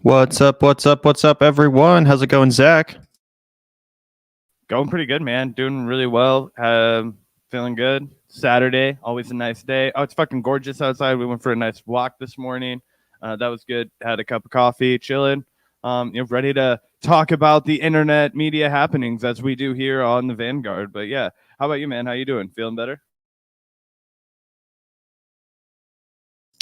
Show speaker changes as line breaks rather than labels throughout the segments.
What's up? What's up? What's up, everyone? How's it going, Zach?
Going pretty good, man. Doing really well. Feeling good. Saturday, always a nice day. Oh, it's fucking gorgeous outside. We went for a nice walk this morning. That was good. Had a cup of coffee, chilling. Ready to talk about the internet media happenings as we do here on the Vanguard. But yeah, how about you, man? How you doing? Feeling better?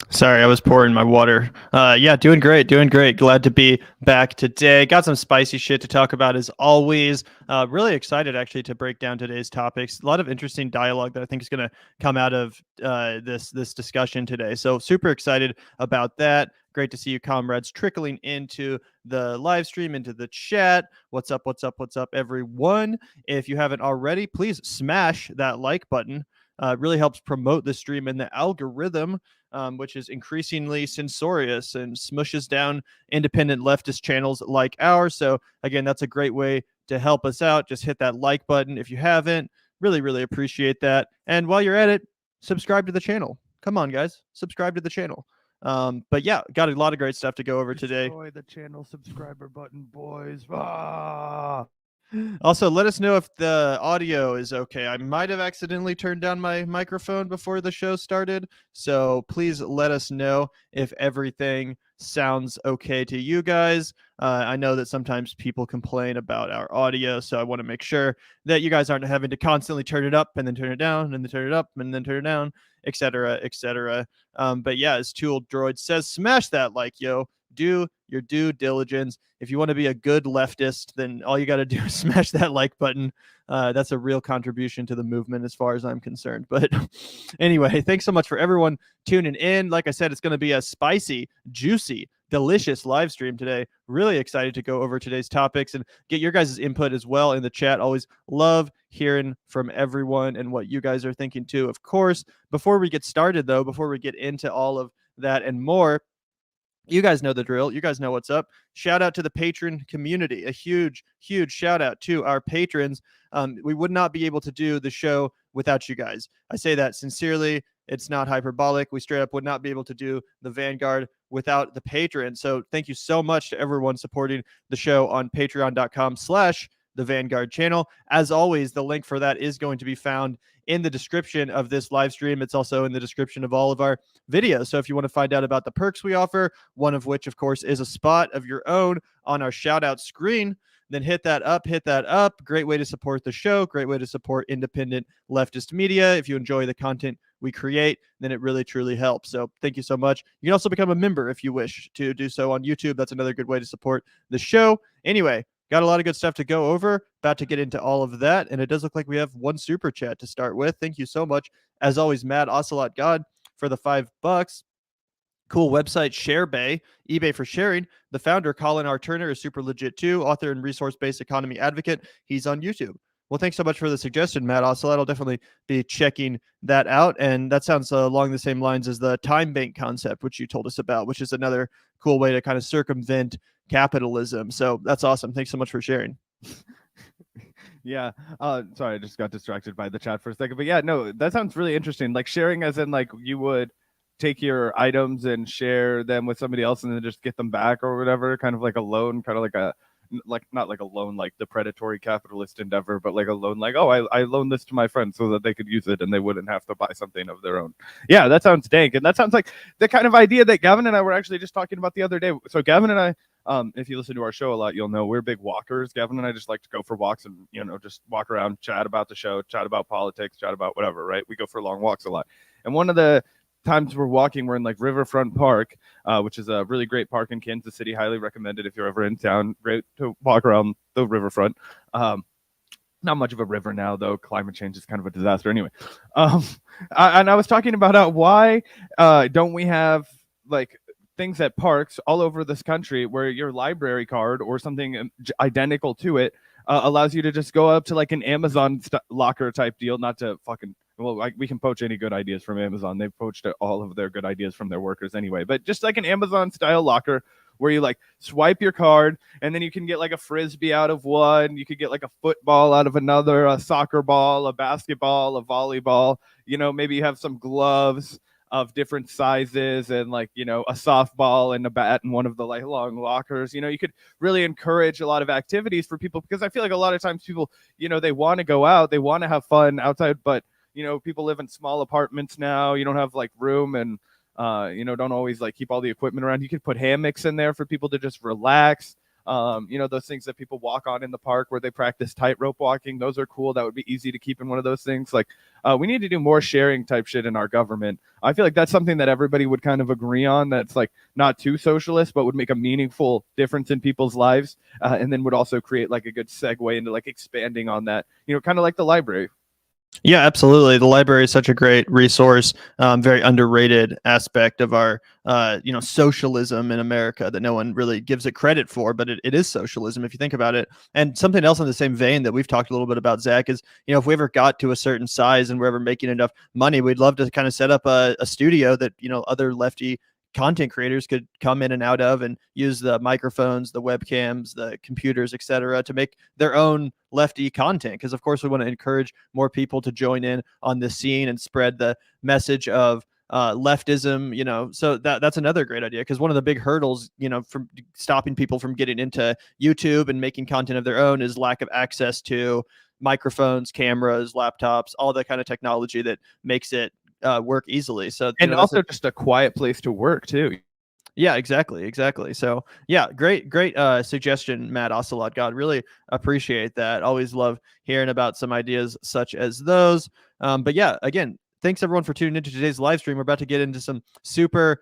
Sorry, I was pouring my water. Yeah, doing great, doing great. Glad to be back today. Got some spicy shit to talk about as always. Really excited actually to break down today's topics. A lot of interesting dialogue that I think is going to come out of this discussion today. So super excited about that. Great to see you, comrades, trickling into the live stream, into the chat. What's up? What's up? What's up, everyone? If you haven't already, please smash that like button. It really helps promote the stream and the algorithm, which is increasingly censorious and smushes down independent leftist channels like ours. So again, that's a great way to help us out. Just hit that like button if you haven't. Really, really appreciate that. And while you're at it, subscribe to the channel. Come on, guys, subscribe to the channel. But yeah, got a lot of great stuff to go over today.
Destroy the channel subscriber button, boys. Ah!
Also, let us know if the audio is okay. I might have accidentally turned down my microphone before the show started, so please let us know if everything sounds okay to you guys. I know that sometimes people complain about our audio, so I want to make sure that you guys aren't having to constantly turn it up and then turn it down and then turn it up and then turn it down, etc., etc. But yeah, as Tool Droid says, smash that like, yo. Do your due diligence. If you want to be a good leftist, then all you got to do is smash that like button. That's a real contribution to the movement as far as I'm concerned. But anyway, thanks so much for everyone tuning in. Like I said, it's going to be a spicy, juicy, delicious live stream today. Really excited to go over today's topics and get your guys' input as well in the chat. Always love hearing from everyone and what you guys are thinking too, of course. Before we get started, though, before we get into all of that and more, you guys know the drill. You guys know what's up. Shout out to the patron community. A huge, huge shout out to our patrons. We would not be able to do the show without you guys. I say that sincerely. It's not hyperbolic. We straight up would not be able to do the Vanguard without the patrons. So thank you so much to everyone supporting the show on patreon.com/the Vanguard channel. As always, the link for that is going to be found in the description of this live stream. It's also in the description of all of our videos. So if you want to find out about the perks we offer, one of which, of course, is a spot of your own on our shout out screen, then hit that up, hit that up. Great way to support the show. Great way to support independent leftist media. If you enjoy the content we create, then it really, truly helps. So thank you so much. You can also become a member if you wish to do so on YouTube. That's another good way to support the show. Anyway, got a lot of good stuff to go over. About to get into all of that. And it does look like we have one super chat to start with. Thank you so much. As always, Mad Ocelot God for the $5. Cool website, ShareBay, eBay for sharing. The founder, Colin R. Turner, is super legit too. Author and resource-based economy advocate. He's on YouTube. Well, thanks so much for the suggestion, Matt Ocelot. I'll definitely be checking that out. And that sounds along the same lines as the time bank concept, which you told us about, which is another cool way to kind of circumvent capitalism. So that's awesome. Thanks so much for sharing.
Yeah. Sorry, I just got distracted by the chat for a second. But yeah, no, that sounds really interesting. Like sharing as in like you would take your items and share them with somebody else and then just get them back or whatever, kind of like a loan, kind of like a not like a loan like the predatory capitalist endeavor, but like a loan like, oh, I loaned this to my friend so that they could use it and they wouldn't have to buy something of their own. Yeah, that sounds dank. And that sounds like the kind of idea that Gavin and I were actually just talking about the other day. So Gavin and I, if you listen to our show a lot, you'll know we're big walkers. Gavin and I just like to go for walks and, just walk around, chat about the show, chat about politics, chat about whatever, right? We go for long walks a lot. And one of the times we're walking, we're in like Riverfront Park, which is a really great park in Kansas City. Highly recommended if you're ever in town. Great to walk around the riverfront. Not much of a river now, though. Climate change is kind of a disaster anyway. And I was talking about why don't we have like things at parks all over this country where your library card or something identical to it allows you to just go up to like an Amazon locker type deal, not to fucking, well, we can poach any good ideas from Amazon. They've poached all of their good ideas from their workers anyway, but just like an Amazon style locker where you like swipe your card and then you can get like a frisbee out of one, you could get like a football out of another, a soccer ball, a basketball, a volleyball, you know, maybe you have some gloves of different sizes and like, you know, a softball and a bat in one of the like long lockers. You know, you could really encourage a lot of activities for people, because I feel like a lot of times people, you know, they want to go out, they want to have fun outside, but you know, people live in small apartments now, you don't have like room, and you know, don't always like keep all the equipment around. You could put hammocks in there for people to just relax. You know, those things that people walk on in the park where they practice tightrope walking, those are cool. That would be easy to keep in one of those things. Like, we need to do more sharing type shit in our government. I feel like that's something that everybody would kind of agree on, that's like not too socialist, but would make a meaningful difference in people's lives. And then would also create like a good segue into like expanding on that, you know, kind of like the library.
Yeah, absolutely. The library is such a great resource, very underrated aspect of our, you know, socialism in America that no one really gives it credit for, but it is socialism if you think about it. And something else in the same vein that we've talked a little bit about, Zach, is, you know, if we ever got to a certain size and we're ever making enough money, we'd love to kind of set up a studio that, you know, other lefty content creators could come in and out of and use the microphones, the webcams, the computers, etc., to make their own lefty content. Because of course we want to encourage more people to join in on this scene and spread the message of leftism, you know. So that's another great idea, because one of the big hurdles, you know, from stopping people from getting into YouTube and making content of their own is lack of access to microphones, cameras, laptops, all that kind of technology that makes it work easily. So,
and also just a quiet place to work too.
Yeah, exactly. So yeah, great suggestion, Matt Ocelot. God, really appreciate that. Always love hearing about some ideas such as those. But yeah, again, thanks everyone for tuning into today's live stream. We're about to get into some super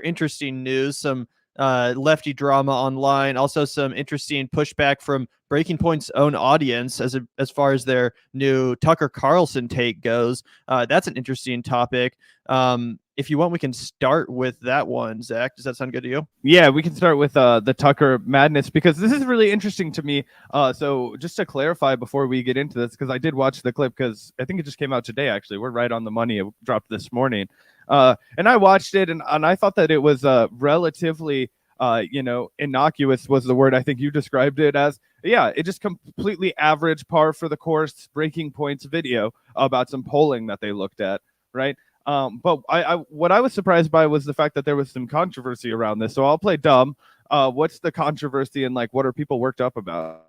interesting news, some lefty drama online, also some interesting pushback from Breaking Point's own audience as far as their new Tucker Carlson take goes. That's an interesting topic. If you want, we can start with that one, Zach. Does that sound good to you?
Yeah, we can start with the Tucker madness, because this is really interesting to me. So just to clarify before we get into this, because I did watch the clip, because I think it just came out today, actually. We're right on the money. It dropped this morning. And I watched it, and I thought that it was relatively, you know, innocuous was the word I think you described it as. Yeah, it just completely average, par for the course Breaking Point's video about some polling that they looked at, right? But what I was surprised by was the fact that there was some controversy around this. So I'll play dumb. What's the controversy, and like what are people worked up about?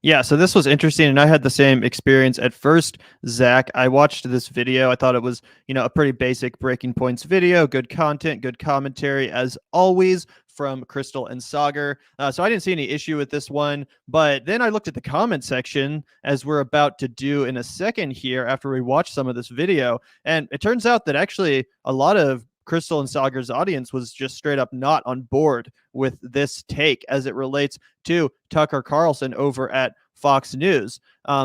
Yeah, so this was interesting, and I had the same experience at first, Zach. I watched this video. I thought it was, you know, a pretty basic Breaking Points video, good content, good commentary, as always, from Crystal and Sagar. So I didn't see any issue with this one, but then I looked at the comment section, as we're about to do in a second here after we watch some of this video, and it turns out that actually a lot of Crystal and Sagar's audience was just straight up not on board with this take as it relates to Tucker Carlson over at Fox News.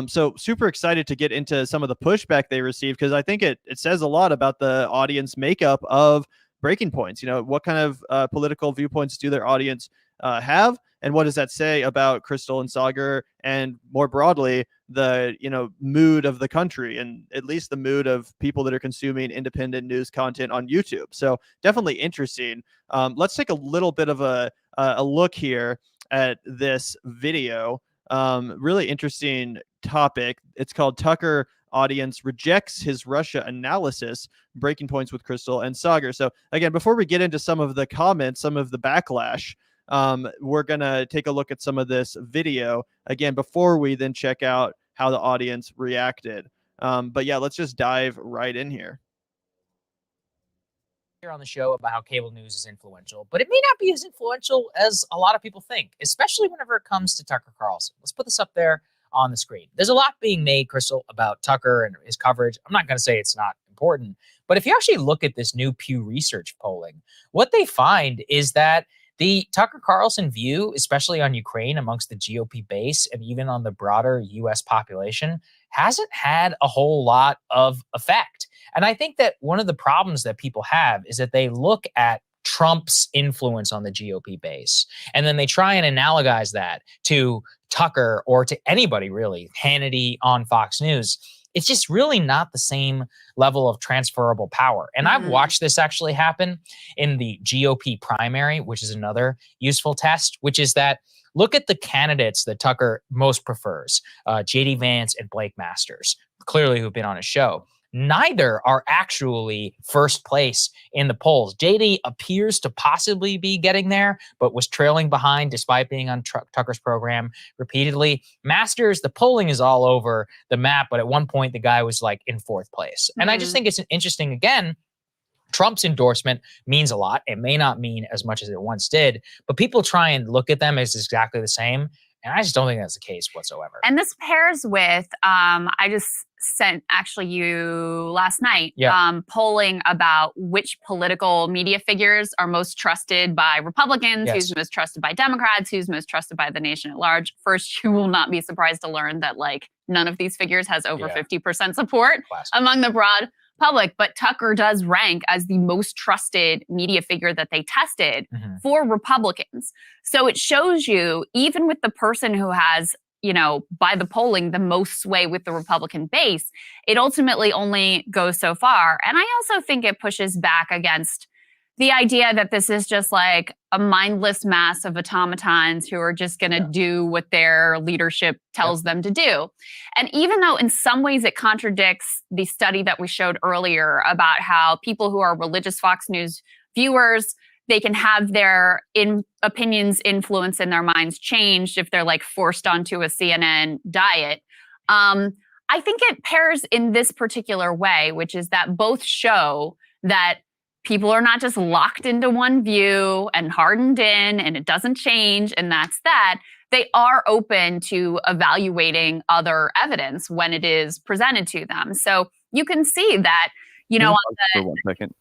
So super excited to get into some of the pushback they received, because I think it says a lot about the audience makeup of Breaking Points. You know, what kind of political viewpoints do their audience have, and what does that say about Crystal and Sagar, and more broadly the, you know, mood of the country, and at least the mood of people that are consuming independent news content on YouTube. So definitely interesting. Let's take a little bit of a look here at this video. Really interesting topic. It's called Tucker Audience Rejects His Russia Analysis, Breaking Points with Crystal and Sagar. So again, before we get into some of the comments, some of the backlash, we're going to take a look at some of this video again before we then check out how the audience reacted. But yeah, let's just dive right in here.
Here on the show about how cable news is influential, but it may not be as influential as a lot of people think, especially whenever it comes to Tucker Carlson. Let's put this up there on the screen. There's a lot being made, Crystal, about Tucker and his coverage. I'm not going to say it's not important, but if you actually look at this new Pew Research polling, what they find is that the Tucker Carlson view, especially on Ukraine amongst the GOP base and even on the broader U.S. population, hasn't had a whole lot of effect. And I think that one of the problems that people have is that they look at Trump's influence on the GOP base, and then they try and analogize that to Tucker or to anybody really, Hannity on Fox News. it's just really not the same level of transferable power. And I've watched this actually happen in the GOP primary, which is another useful test, which is that look at the candidates that Tucker most prefers, J.D. Vance and Blake Masters, clearly who've been on his show. Neither are actually first place in the polls. JD appears to possibly be getting there, but was trailing behind despite being on Tucker's program repeatedly. Masters, the polling is all over the map, but at one point the guy was like in fourth place. And I just think it's interesting, again, Trump's endorsement means a lot. It may not mean as much as it once did, but people try and look at them as exactly the same. And I just don't think that's the case whatsoever.
And this pairs with, I just sent actually you last night, polling about which political media figures are most trusted by Republicans, who's most trusted by Democrats, who's most trusted by the nation at large. First, you will not be surprised to learn that like none of these figures has over 50% support among the broad public, but Tucker does rank as the most trusted media figure that they tested for Republicans. So it shows you, even with the person who has, you know, by the polling, the most sway with the Republican base, it ultimately only goes so far. And I also think it pushes back against the idea that this is just like a mindless mass of automatons who are just going to do what their leadership tells them to do. And even though in some ways it contradicts the study that we showed earlier about how people who are religious Fox News viewers, they can have their opinions influence in their minds changed if they're like forced onto a CNN diet. I think it pairs in this particular way, which is that both show that people are not just locked into one view and hardened in and it doesn't change and that's that. They are open to evaluating other evidence when it is presented to them. So you can see that, you know,
for 1 second.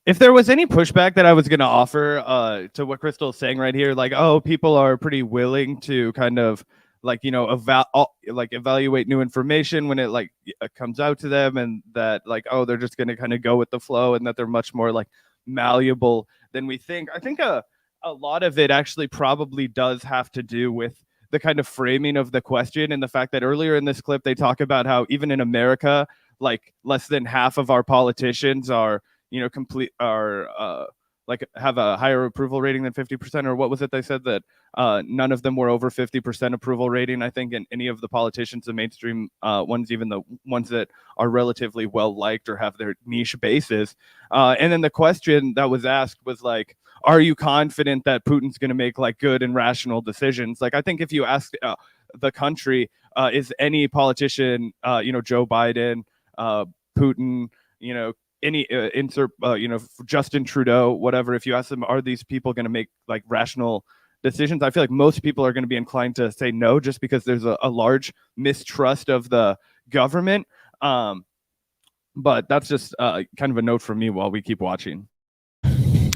If there was any pushback that I was going to offer to what Crystal is saying right here, like, oh, people are pretty willing to kind of like, you know, evaluate new information when it like comes out to them, and that like, oh, they're just going to kind of go with the flow, and that they're much more like malleable than we think. I think a lot of it actually probably does have to do with the kind of framing of the question, and the fact that earlier in this clip, they talk about how even in America, like less than half of our politicians are, you know, like have a higher approval rating than 50%, or what was it they said, that none of them were over 50% approval rating, I think, in any of the politicians, the mainstream ones, even the ones that are relatively well liked or have their niche bases. And then the question that was asked was like, are you confident that Putin's going to make like good and rational decisions? Like, I think if you ask the country, is any politician, you know, Joe Biden, Putin, you know, any insert, you know, Justin Trudeau, whatever, if you ask them, are these people going to make like rational decisions? I feel like most people are going to be inclined to say no, just because there's a large mistrust of the government. But that's just kind of a note from me while we keep watching.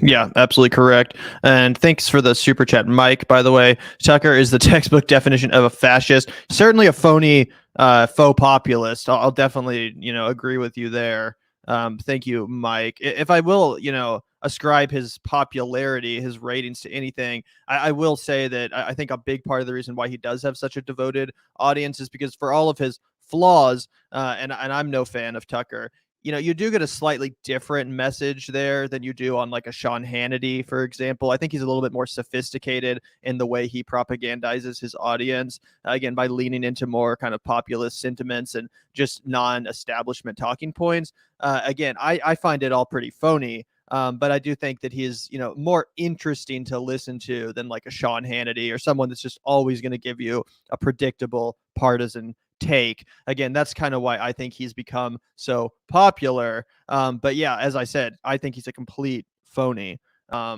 Yeah, absolutely correct. And thanks for the super chat, Mike. By the way, Tucker is the textbook definition of a fascist. Certainly a phony, faux populist. I'll definitely, you know, agree with you there. Thank you, Mike. If I will, you know, ascribe his popularity, his ratings to anything, I will say that I think a big part of the reason why he does have such a devoted audience is because for all of his flaws, and I'm no fan of Tucker, you know, you do get a slightly different message there than you do on like a Sean Hannity, for example. I think he's a little bit more sophisticated in the way he propagandizes his audience, again, by leaning into more kind of populist sentiments and just non-establishment talking points. Again, I find it all pretty phony, but I do think that he is, you know, more interesting to listen to than like a Sean Hannity or someone that's just always going to give you a predictable partisan take. Again, that's kind of why I think he's become so popular. But yeah, as I said, I think he's a complete phony.
Yeah,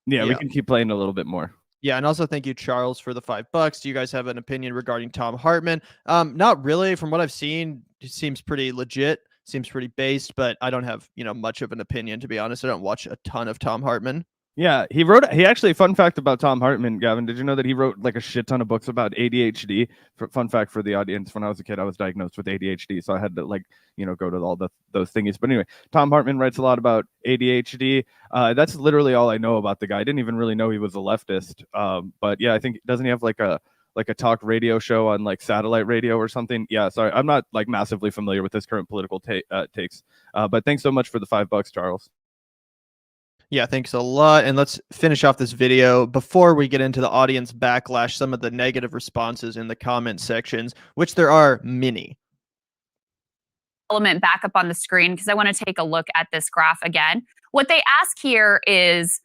we can keep playing a little bit more.
Yeah, and also thank you, Charles, for the $5. Do you guys have an opinion regarding Tom Hartman? Not really. From what I've seen, it seems pretty legit, seems pretty based, but I don't have, you know, much of an opinion, to be honest. I don't watch a ton of Tom Hartman.
Yeah, he actually, fun fact about Tom Hartman, Gavin, did you know that he wrote like a shit ton of books about ADHD? Fun fact for the audience, when I was a kid, I was diagnosed with ADHD, so I had to like, you know, go to all those thingies. But anyway, Tom Hartman writes a lot about ADHD. That's literally all I know about the guy. I didn't even really know he was a leftist. But yeah, I think, doesn't he have like a like a talk radio show on like satellite radio or something. Yeah, sorry, I'm not like massively familiar with this current political takes. But thanks so much for the $5, Charles.
Yeah, thanks a lot. And let's finish off this video before we get into the audience backlash, some of the negative responses in the comment sections, which there are many.
Element back up on the screen because I want to take a look at this graph again. What they ask here is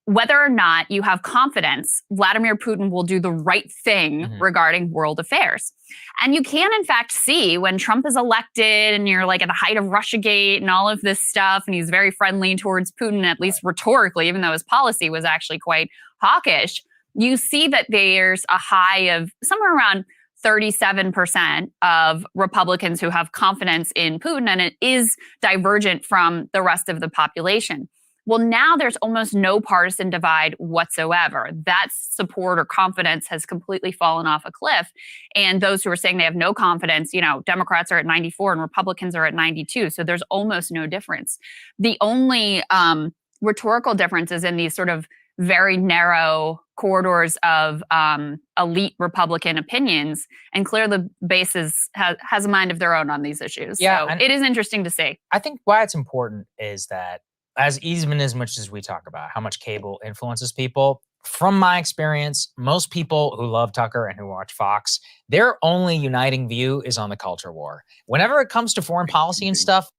whether or not you have confidence Vladimir Putin will do the right thing regarding world affairs. And you can, in fact, see when Trump is elected and you're like at the height of Russiagate and all of this stuff, and he's very friendly towards Putin, at least rhetorically, even though his policy was actually quite hawkish, you see that there's a high of somewhere around 37% of Republicans who have confidence in Putin, and it is divergent from the rest of the population. Well, now there's almost no partisan divide whatsoever. That support or confidence has completely fallen off a cliff. And those who are saying they have no confidence, you know, Democrats are at 94 and Republicans are at 92. So there's almost no difference. The only rhetorical difference is in these sort of very narrow corridors of elite Republican opinions. And clearly the base has a mind of their own on these issues.
Yeah,
so it is interesting to see.
I think why it's important is that even as much as we talk about how much cable influences people, from my experience, most people who love Tucker and who watch Fox, their only uniting view is on the culture war. Whenever it comes to foreign policy and stuff.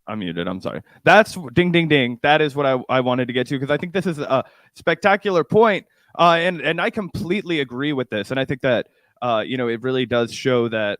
I'm muted. I'm sorry. That's ding, ding, ding. That is what I wanted to get to, because I think this is a spectacular point. And I completely agree with this. And I think that, it really does show that,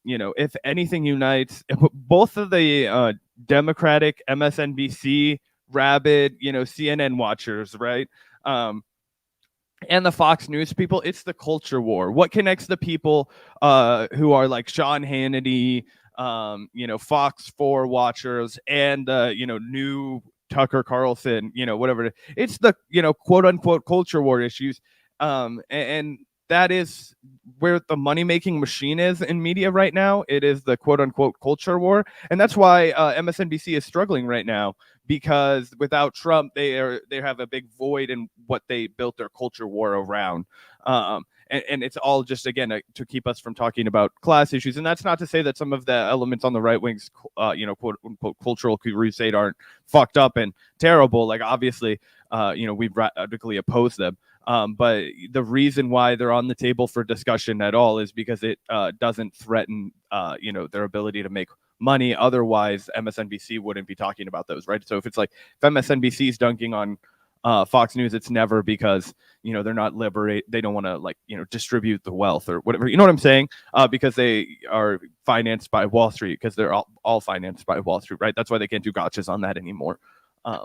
if anything unites both of the Democratic MSNBC, rabid, CNN watchers, right? And the Fox News people, it's the culture war. What connects the people who are like Sean Hannity, Fox 4 watchers, and new Tucker Carlson, whatever. It's the, quote unquote culture war issues. And that is where the money-making machine is in media right now. It is the quote-unquote culture war. And that's why MSNBC is struggling right now, because without Trump, they have a big void in what they built their culture war around. And it's all just, again, to keep us from talking about class issues. And that's not to say that some of the elements on the right wing's, quote-unquote cultural crusade aren't fucked up and terrible. Like, obviously, we radically oppose them. But the reason why they're on the table for discussion at all is because it doesn't threaten, their ability to make money. Otherwise, MSNBC wouldn't be talking about those, right? So if it's like, if MSNBC is dunking on Fox News, it's never because, they're not they don't want to distribute the wealth or whatever, you know what I'm saying? Because they are financed by Wall Street, because they're all financed by Wall Street, right? That's why they can't do gotchas on that anymore.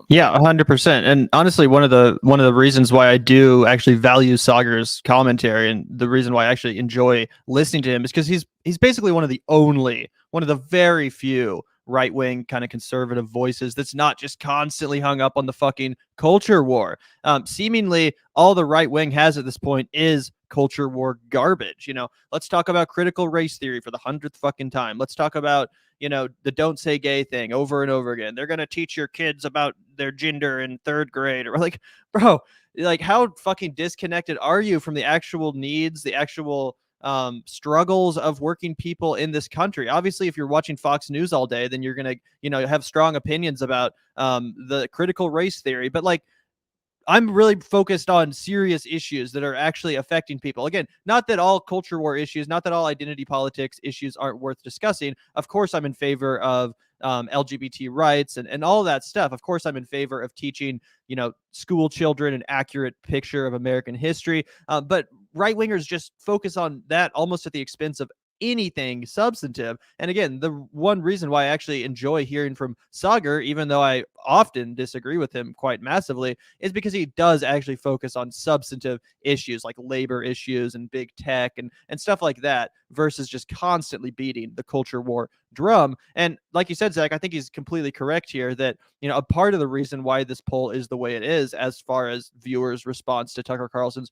Yeah, 100%. And honestly, one of the reasons why I do actually value Sagar's commentary, and the reason why I actually enjoy listening to him, is because he's basically one of the very few right-wing kind of conservative voices that's not just constantly hung up on the fucking culture war. Seemingly all the right wing has at this point is culture war garbage. Let's talk about critical race theory for the 100th fucking time. Let's talk about the don't say gay thing over and over again. They're going to teach your kids about their gender in 3rd grade. Or like, bro, like, how fucking disconnected are you from the actual needs, the actual struggles of working people in this country? Obviously, if you're watching Fox News all day, then you're going to, have strong opinions about the critical race theory. But like, I'm really focused on serious issues that are actually affecting people. Again, not that all culture war issues, not that all identity politics issues aren't worth discussing. Of course, I'm in favor of LGBT rights and all of that stuff. Of course, I'm in favor of teaching, school children an accurate picture of American history. But right-wingers just focus on that almost at the expense of anything substantive. And again, the one reason why I actually enjoy hearing from Sagar, even though I often disagree with him quite massively, is because he does actually focus on substantive issues like labor issues and big tech and stuff like that, versus just constantly beating the culture war drum. And like you said, Zach, I think he's completely correct here that, a part of the reason why this poll is the way it is as far as viewers' response to Tucker Carlson's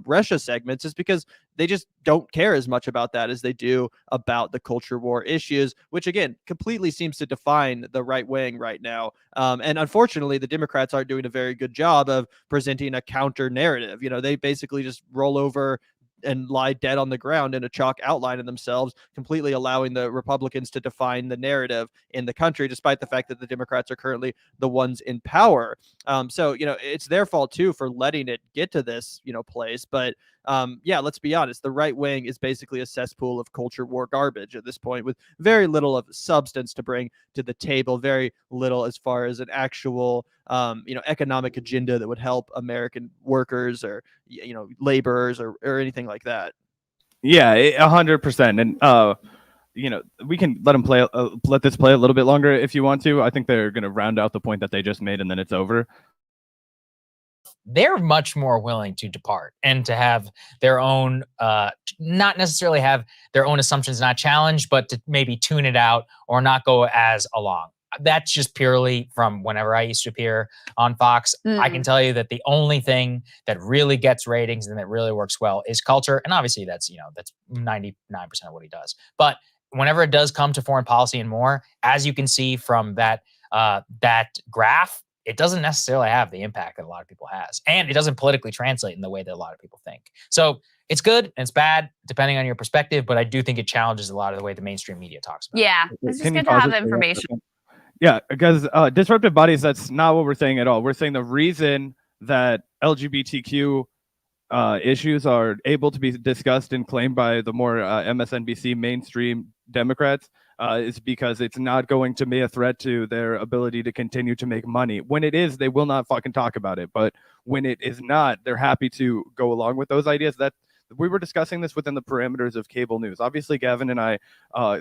Russia segments is because they just don't care as much about that as they do about the culture war issues, which again completely seems to define the right wing right now. And unfortunately, the Democrats aren't doing a very good job of presenting a counter narrative. They basically just roll over and lie dead on the ground in a chalk outline of themselves, completely allowing the Republicans to define the narrative in the country, despite the fact that the Democrats are currently the ones in power. So, it's their fault too for letting it get to this, place. But yeah, let's be honest. The right wing is basically a cesspool of culture war garbage at this point, with very little of substance to bring to the table, very little as far as an actual, economic agenda that would help American workers or, laborers or anything like that.
Yeah, 100%. And, we can let this play a little bit longer if you want to. I think they're going to round out the point that they just made and then it's over.
They're much more willing to depart and to have their own, not necessarily have their own assumptions not challenged, but to maybe tune it out or not go as along. That's just purely from whenever I used to appear on Fox. I can tell you that the only thing that really gets ratings and that really works well is culture. And obviously that's 99% of what he does. But whenever it does come to foreign policy and more, as you can see from that graph, it doesn't necessarily have the impact that a lot of people has. And it doesn't politically translate in the way that a lot of people think. So it's good and it's bad, depending on your perspective, but I do think it challenges a lot of the way the mainstream media talks about it.
Yeah, it's just good to have the information.
Yeah, because disruptive bodies, that's not what we're saying at all. We're saying the reason that LGBTQ issues are able to be discussed and claimed by the more MSNBC mainstream Democrats is because it's not going to be a threat to their ability to continue to make money. When it is, they will not fucking talk about it. But when it is not, they're happy to go along with those ideas. That we were discussing this within the parameters of cable news. Obviously, Gavin and I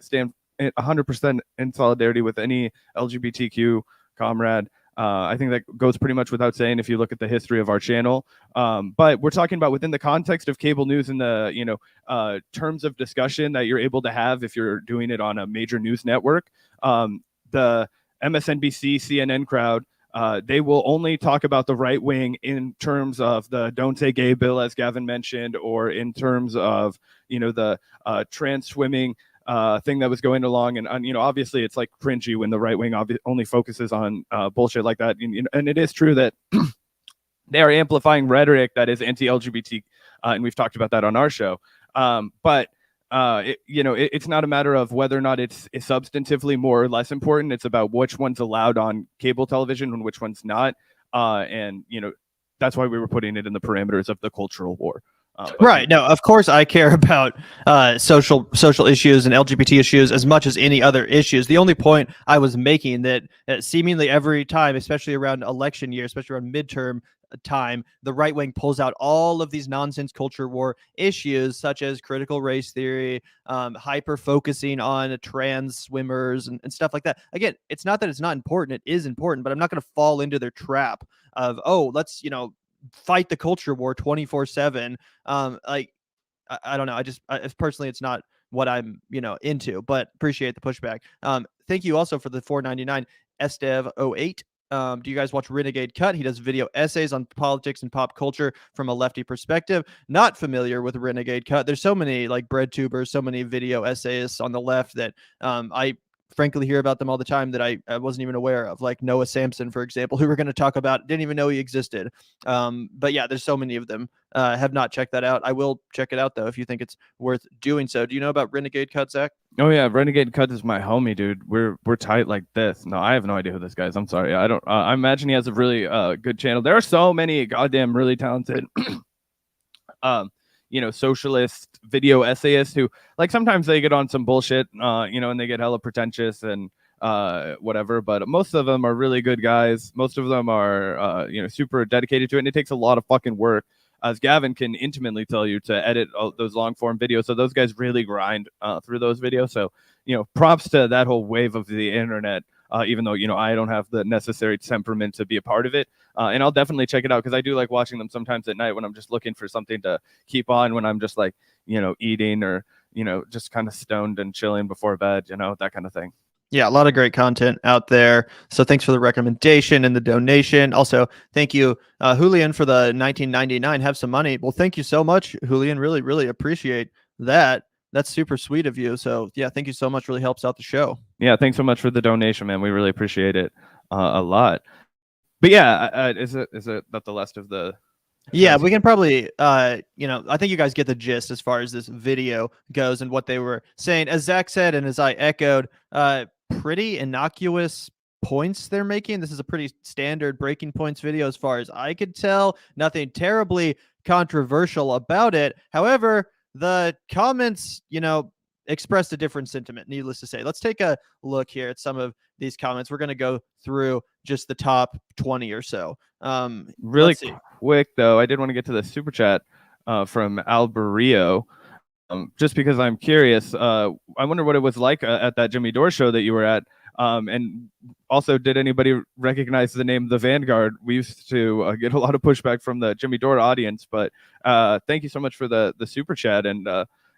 stand 100% in solidarity with any LGBTQ comrade. I think that goes pretty much without saying if you look at the history of our channel. But we're talking about within the context of cable news and the terms of discussion that you're able to have if you're doing it on a major news network. The MSNBC, CNN crowd, they will only talk about the right wing in terms of the Don't Say Gay bill, as Gavin mentioned, or in terms of the trans swimming thing that was going along. And obviously it's like cringy when the right wing only focuses on bullshit like that. And it is true that they are amplifying rhetoric that is anti-LGBT, and we've talked about that on our show. But it's not a matter of whether or not it's substantively more or less important. It's about which one's allowed on cable television and which one's not. And that's why we were putting it in the parameters of the cultural war.
Right. No, of course I care about social issues and LGBT issues as much as any other issues. The only point I was making that seemingly every time, especially around election year, especially around midterm time, the right wing pulls out all of these nonsense culture war issues, such as critical race theory, hyper focusing on trans swimmers and stuff like that. Again, it's not that it's not important. It is important, but I'm not going to fall into their trap of, let's, fight the culture war 24/7. I don't know. Personally, it's not what I'm, into, but appreciate the pushback. Thank you also for the $4.99 Estev08. Do you guys watch Renegade Cut? He does video essays on politics and pop culture from a lefty perspective. Not familiar with Renegade Cut. There's so many like bread tubers, so many video essayists on the left that I frankly hear about them all the time that I wasn't even aware of, like Noah Samsen, for example, who we're going to talk about. Didn't even know he existed. But yeah, there's so many of them. Have not checked that out. I will check it out though if you think it's worth doing so. Do you know about Renegade Cut, Zach?
Oh yeah, Renegade Cut is my homie, dude. We're tight like this. No, I have no idea who this guy is. I'm sorry. I don't. I imagine he has a really good channel. There are so many goddamn really talented socialist video essayists who, like, sometimes they get on some bullshit, and they get hella pretentious and whatever, but most of them are really good guys. Most of them are, super dedicated to it. And it takes a lot of fucking work, as Gavin can intimately tell you, to edit those long form videos. So those guys really grind through those videos. So, props to that whole wave of the internet. Even though, I don't have the necessary temperament to be a part of it. And I'll definitely check it out because I do like watching them sometimes at night when I'm just looking for something to keep on when I'm just like, eating or, just kind of stoned and chilling before bed, that kind of thing.
Yeah, a lot of great content out there. So thanks for the recommendation and the donation. Also, thank you, Julian, for the 1999. Have some money. Well, thank you so much, Julian. Really, really appreciate that. That's super sweet of you. So yeah, thank you so much. Really helps out the show.
Yeah, thanks so much for the donation, man. We really appreciate it a lot. But yeah, is it that the last of the?
Yeah, we can probably, I think you guys get the gist as far as this video goes and what they were saying. As Zach said, and as I echoed, pretty innocuous points they're making. This is a pretty standard breaking points video as far as I could tell. Nothing terribly controversial about it. However, the comments, expressed a different sentiment, needless to say. Let's take a look here at some of these comments. We're going to go through just the top 20 or so.
Really quick, though, I did want to get to the super chat from Alberio. Just because I'm curious, I wonder what it was like at that Jimmy Dore show that you were at. And also, did anybody recognize the name The Vanguard? We used to get a lot of pushback from the Jimmy Dore audience, but thank you so much for the super chat. And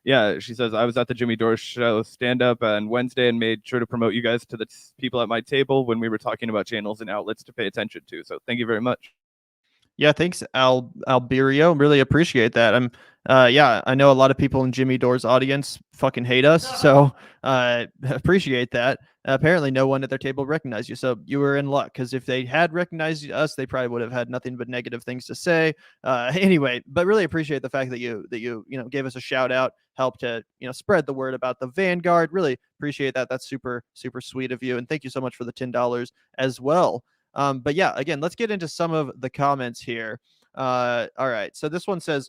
yeah, she says, I was at the Jimmy Dore show stand-up on Wednesday and made sure to promote you guys to the people at my table when we were talking about channels and outlets to pay attention to. So thank you very much.
Yeah, thanks, Alberio. Really appreciate that. I know a lot of people in Jimmy Dore's audience fucking hate us, so appreciate that. Apparently, no one at their table recognized you, so you were in luck. Because if they had recognized us, they probably would have had nothing but negative things to say. Anyway, but really appreciate the fact that you gave us a shout out, helped to spread the word about the Vanguard. Really appreciate that. That's super super sweet of you, and thank you so much for the $10 as well. But yeah, again, let's get into some of the comments here. All right. So this one says,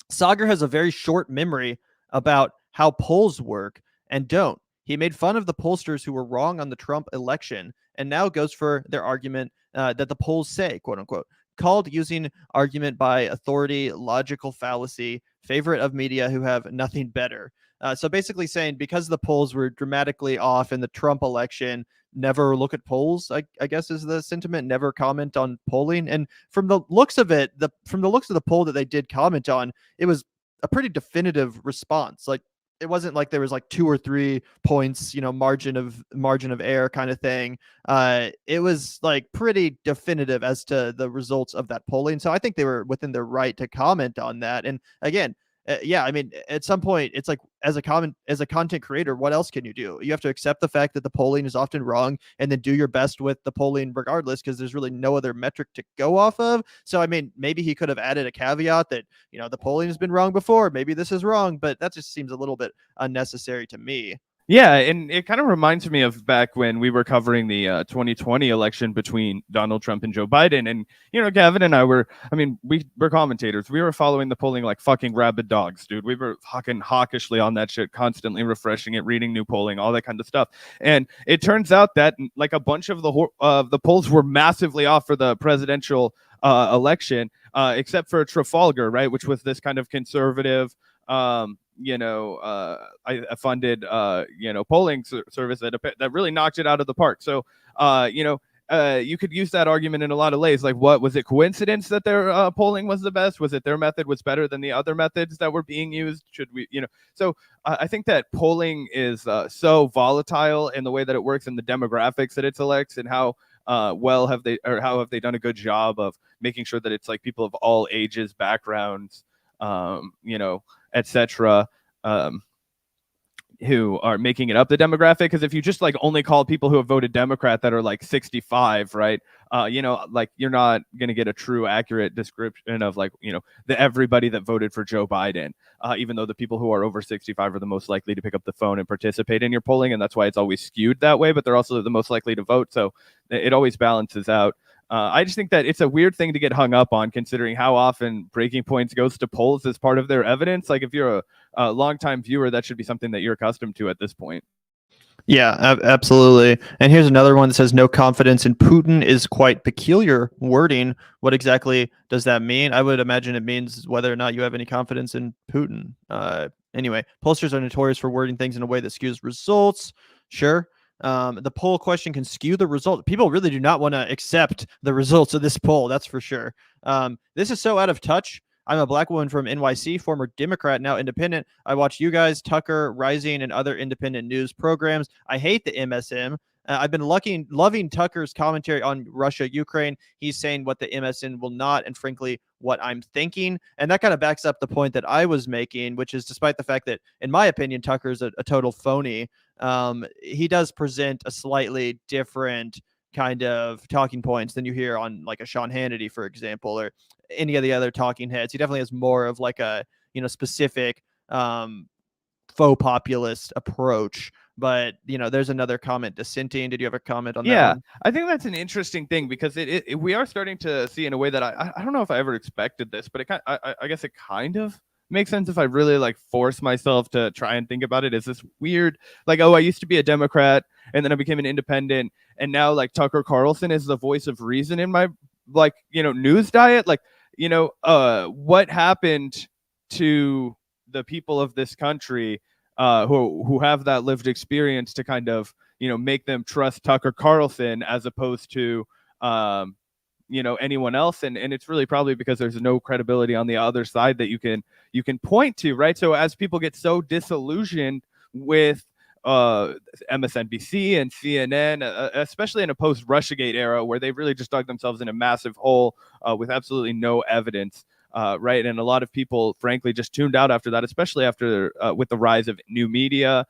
Sagar has a very short memory about how polls work and don't. He made fun of the pollsters who were wrong on the Trump election and now goes for their argument that the polls say, quote unquote, called using argument by authority, logical fallacy, favorite of media who have nothing better. So basically saying because the polls were dramatically off in the Trump election, never look at polls, I guess is the sentiment, never comment on polling. And from the looks of it, from the looks of the poll that they did comment on, it was a pretty definitive response. Like it wasn't like there was like 2 or 3 points, margin of error kind of thing. It was like pretty definitive as to the results of that polling. So I think they were within their right to comment on that. And again, yeah, I mean, at some point, it's like as a content creator, what else can you do? You have to accept the fact that the polling is often wrong, and then do your best with the polling regardless, because there's really no other metric to go off of. So, I mean, maybe he could have added a caveat that the polling has been wrong before. Maybe this is wrong, but that just seems a little bit unnecessary to me.
Yeah, and it kind of reminds me of back when we were covering the 2020 election between Donald Trump and Joe Biden. And, Gavin and I were commentators. We were following the polling like fucking rabid dogs, dude. We were fucking hawkishly on that shit, constantly refreshing it, reading new polling, all that kind of stuff. And it turns out that like a bunch of the polls were massively off for the presidential election, except for Trafalgar, right, which was this kind of conservative I funded polling service that really knocked it out of the park. So you could use that argument in a lot of ways. Like, what was it, coincidence that their polling was the best? Was it their method was better than the other methods that were being used? Should we, so I think that polling is so volatile in the way that it works and the demographics that it selects, and how how have they done a good job of making sure that it's like people of all ages, backgrounds, etc., who are making it up the demographic. Because if you just like only call people who have voted Democrat that are like 65, right, like you're not going to get a true accurate description of like the everybody that voted for Joe Biden, even though the people who are over 65 are the most likely to pick up the phone and participate in your polling, and that's why it's always skewed that way. But they're also the most likely to vote, so it always balances out. I just think that it's a weird thing to get hung up on, considering how often Breaking Points goes to polls as part of their evidence. Like, if you're a longtime viewer, that should be something that you're accustomed to at this point.
Yeah, absolutely. And here's another one that says no confidence in Putin is quite peculiar wording. What exactly does that mean? I would imagine it means whether or not you have any confidence in Putin. Anyway, pollsters are notorious for wording things in a way that skews results. Sure. The poll question can skew the result. People really do not want to accept the results of this poll. That's for sure. This is so out of touch I'm a black woman from NYC, former Democrat, now independent. I watch you guys, Tucker, Rising, and other independent news programs. I hate the MSM. I've been loving Tucker's commentary on Russia, Ukraine. He's saying what the MSN will not, and frankly, what I'm thinking. And that kind of backs up the point that I was making, which is despite the fact that, in my opinion, Tucker's a total phony, he does present a slightly different kind of talking points than you hear on like a Sean Hannity, for example, or any of the other talking heads. He definitely has more of like a, specific faux populist approach. But there's another comment dissenting. Did you have a comment on that?
Yeah,
one?
I think that's an interesting thing because we are starting to see in a way that I don't know if I ever expected this, but I guess it kind of makes sense if I really like force myself to try and think about it. Is this weird? Like, oh, I used to be a Democrat and then I became an independent, and now like Tucker Carlson is the voice of reason in my news diet. Like, what happened to the people of this country who have that lived experience to kind of make them trust Tucker Carlson as opposed to anyone else, and it's really probably because there's no credibility on the other side that you can point to, right? So as people get so disillusioned with MSNBC and CNN, especially in a post-Russiagate era where they've really just dug themselves in a massive hole with absolutely no evidence. Right. And a lot of people, frankly, just tuned out after that, especially after with the rise of new media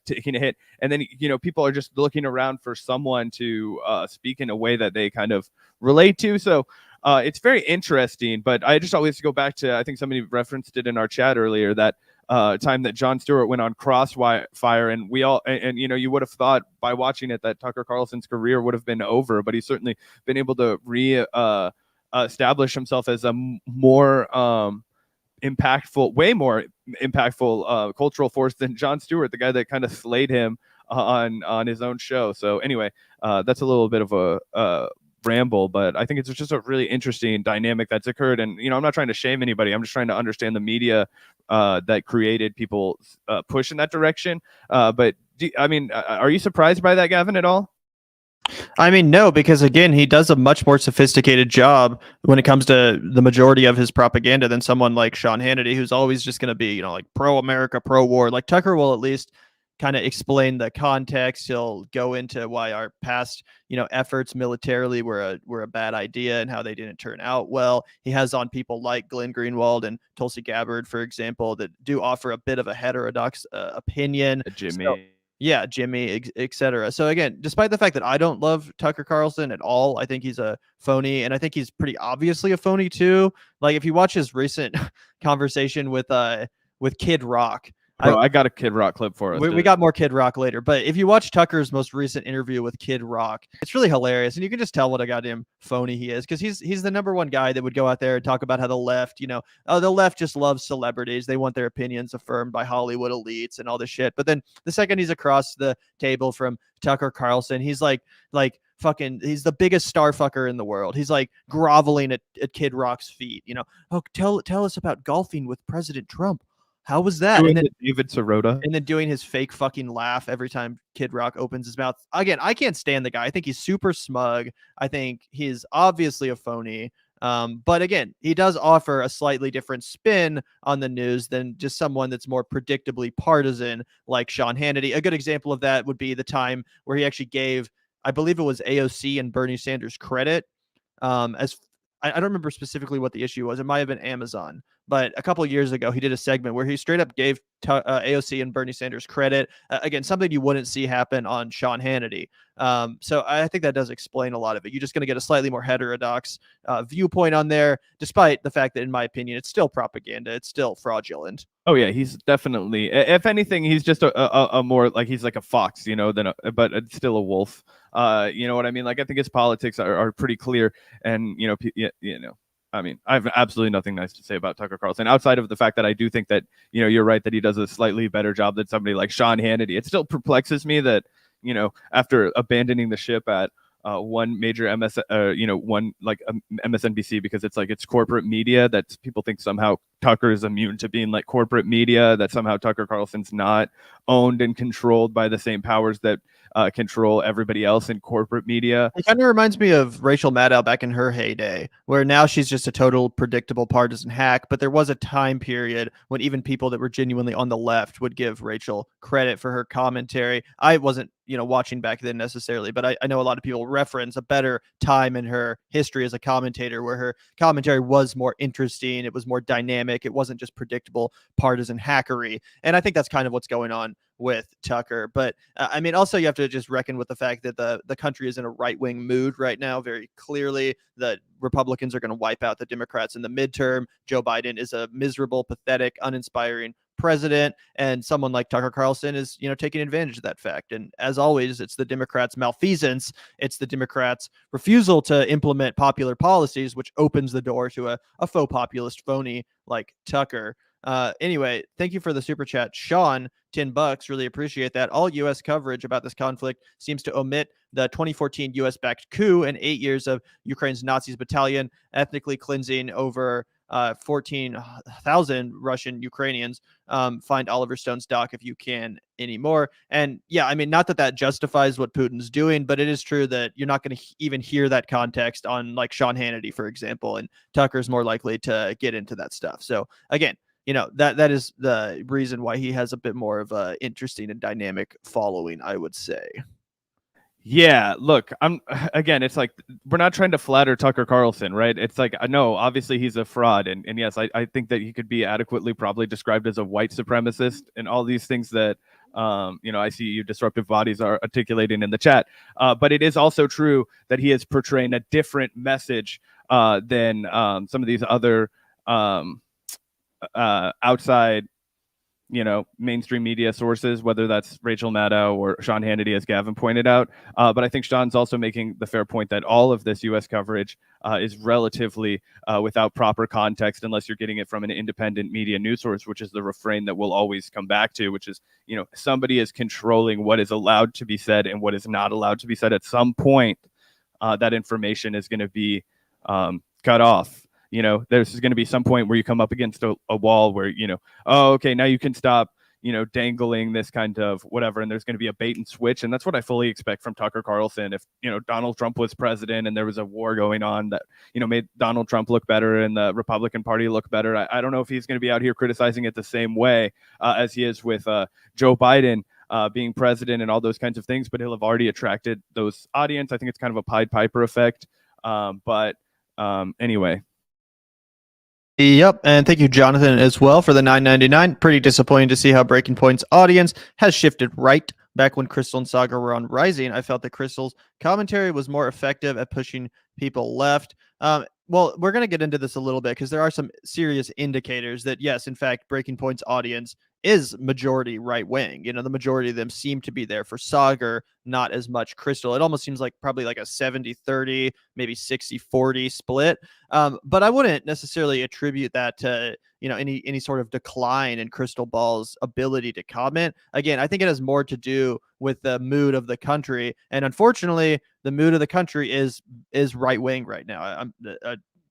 taking a hit. And then, people are just looking around for someone to speak in a way that they kind of relate to. So it's very interesting. But I just always go back to, I think somebody referenced it in our chat earlier, that time that Jon Stewart went on Crossfire, and we all, and you would have thought by watching it that Tucker Carlson's career would have been over, but he's certainly been able to establish himself as a more way more impactful cultural force than Jon Stewart, the guy that kind of slayed him on his own show. So anyway, that's a little bit of a ramble, but I think it's just a really interesting dynamic that's occurred. And I'm not trying to shame anybody. I'm just trying to understand the media that created people push in that direction. But are you surprised by that, Gavin, at all?
I mean, no, because again, he does a much more sophisticated job when it comes to the majority of his propaganda than someone like Sean Hannity, who's always just going to be, like pro-America, pro-war. Like Tucker will at least kind of explain the context. He'll go into why our past, efforts militarily were a bad idea and how they didn't turn out well. He has on people like Glenn Greenwald and Tulsi Gabbard, for example, that do offer a bit of a heterodox opinion.
Jimmy.
Yeah, Jimmy, etc. So again, despite the fact that I don't love Tucker Carlson at all, I think he's a phony, and I think he's pretty obviously a phony too. Like if you watch his recent conversation with Kid Rock.
Bro, I got a Kid Rock clip for us.
We got more Kid Rock later, but if you watch Tucker's most recent interview with Kid Rock, it's really hilarious, and you can just tell what a goddamn phony he is, because he's the number one guy that would go out there and talk about how the left, the left just loves celebrities. They want their opinions affirmed by Hollywood elites and all this shit. But then the second he's across the table from Tucker Carlson, he's like fucking, he's the biggest star fucker in the world. He's like groveling at Kid Rock's feet. Oh, tell us about golfing with President Trump. How was that?
And then David Sirota.
And then doing his fake fucking laugh every time Kid Rock opens his mouth. Again, I can't stand the guy. I think he's super smug. I think he's obviously a phony. But again, he does offer a slightly different spin on the news than just someone that's more predictably partisan like Sean Hannity. A good example of that would be the time where he actually gave, I believe it was AOC and Bernie Sanders credit. I don't remember specifically what the issue was. It might have been Amazon. But a couple of years ago, he did a segment where he straight up gave AOC and Bernie Sanders credit. Again, something you wouldn't see happen on Sean Hannity. So I think that does explain a lot of it. You're just going to get a slightly more heterodox viewpoint on there, despite the fact that, in my opinion, it's still propaganda. It's still fraudulent.
Oh, yeah, he's definitely, if anything, he's just a more like, he's like a fox, but it's still a wolf. You know what I mean? Like, I think his politics are pretty clear. And, I mean, I have absolutely nothing nice to say about Tucker Carlson outside of the fact that I do think that, you're right, that he does a slightly better job than somebody like Sean Hannity. It still perplexes me that, after abandoning the ship at one major MSNBC, because it's like it's corporate media that people think somehow Tucker is immune to being like corporate media, that somehow Tucker Carlson's not owned and controlled by the same powers that control everybody else in corporate media.
It kind of reminds me of Rachel Maddow back in her heyday, where now she's just a total predictable partisan hack. But there was a time period when even people that were genuinely on the left would give Rachel credit for her commentary. I wasn't, watching back then necessarily, but I know a lot of people reference a better time in her history as a commentator where her commentary was more interesting. It was more dynamic. It wasn't just predictable partisan hackery. And I think that's kind of what's going on with Tucker. But I mean, also you have to just reckon with the fact that the country is in a right-wing mood right now. Very clearly, the Republicans are going to wipe out the Democrats in the midterm. Joe Biden is a miserable, pathetic, uninspiring president, and someone like Tucker Carlson is, taking advantage of that fact. And as always, it's the Democrats' malfeasance. It's the Democrats' refusal to implement popular policies, which opens the door to a faux populist phony like Tucker. Anyway, thank you for the super chat, Sean. $10, really appreciate that. All U.S. coverage about this conflict seems to omit the 2014 U.S.-backed coup and 8 years of Ukraine's Nazis battalion ethnically cleansing over 14,000 Russian Ukrainians. Find Oliver Stone's doc if you can anymore. And yeah, I mean, not that justifies what Putin's doing, but it is true that you're not going to even hear that context on like Sean Hannity, for example, and Tucker's more likely to get into that stuff. So again, that is the reason why he has a bit more of a interesting and dynamic following, I would say.
Yeah, look, it's like we're not trying to flatter Tucker Carlson, right? It's like, I know obviously he's a fraud, and yes, I think that he could be adequately probably described as a white supremacist and all these things that I see you disruptive bodies are articulating in the chat. But it is also true that he is portraying a different message than some of these other outside, mainstream media sources, whether that's Rachel Maddow or Sean Hannity, as Gavin pointed out. But I think Sean's also making the fair point that all of this U.S. coverage is relatively without proper context, unless you're getting it from an independent media news source, which is the refrain that we'll always come back to, which is, somebody is controlling what is allowed to be said and what is not allowed to be said. At some point, that information is going to be cut off. There's going to be some point where you come up against a wall where, oh, okay, now you can stop, dangling this kind of whatever. And there's going to be a bait and switch. And that's what I fully expect from Tucker Carlson. If, Donald Trump was president and there was a war going on that, made Donald Trump look better and the Republican Party look better, I don't know if he's going to be out here criticizing it the same way as he is with Joe Biden being president and all those kinds of things. But he'll have already attracted those audience. I think it's kind of a Pied Piper effect. Anyway.
Yep, and thank you, Jonathan, as well for the $9.99. Pretty disappointing to see how Breaking Point's audience has shifted right. Back when Crystal and Saga were on Rising, I felt that Crystal's commentary was more effective at pushing people left. Well, we're going to get into this a little bit because there are some serious indicators that, yes, in fact, Breaking Point's audience is majority right-wing. The majority of them seem to be there for Sagar, not as much Crystal. It almost seems like probably like a 70-30, maybe 60-40 split. But I wouldn't necessarily attribute that to, any sort of decline in Crystal Ball's ability to comment. Again, I think it has more to do with the mood of the country. And unfortunately, the mood of the country is right-wing right now. I'm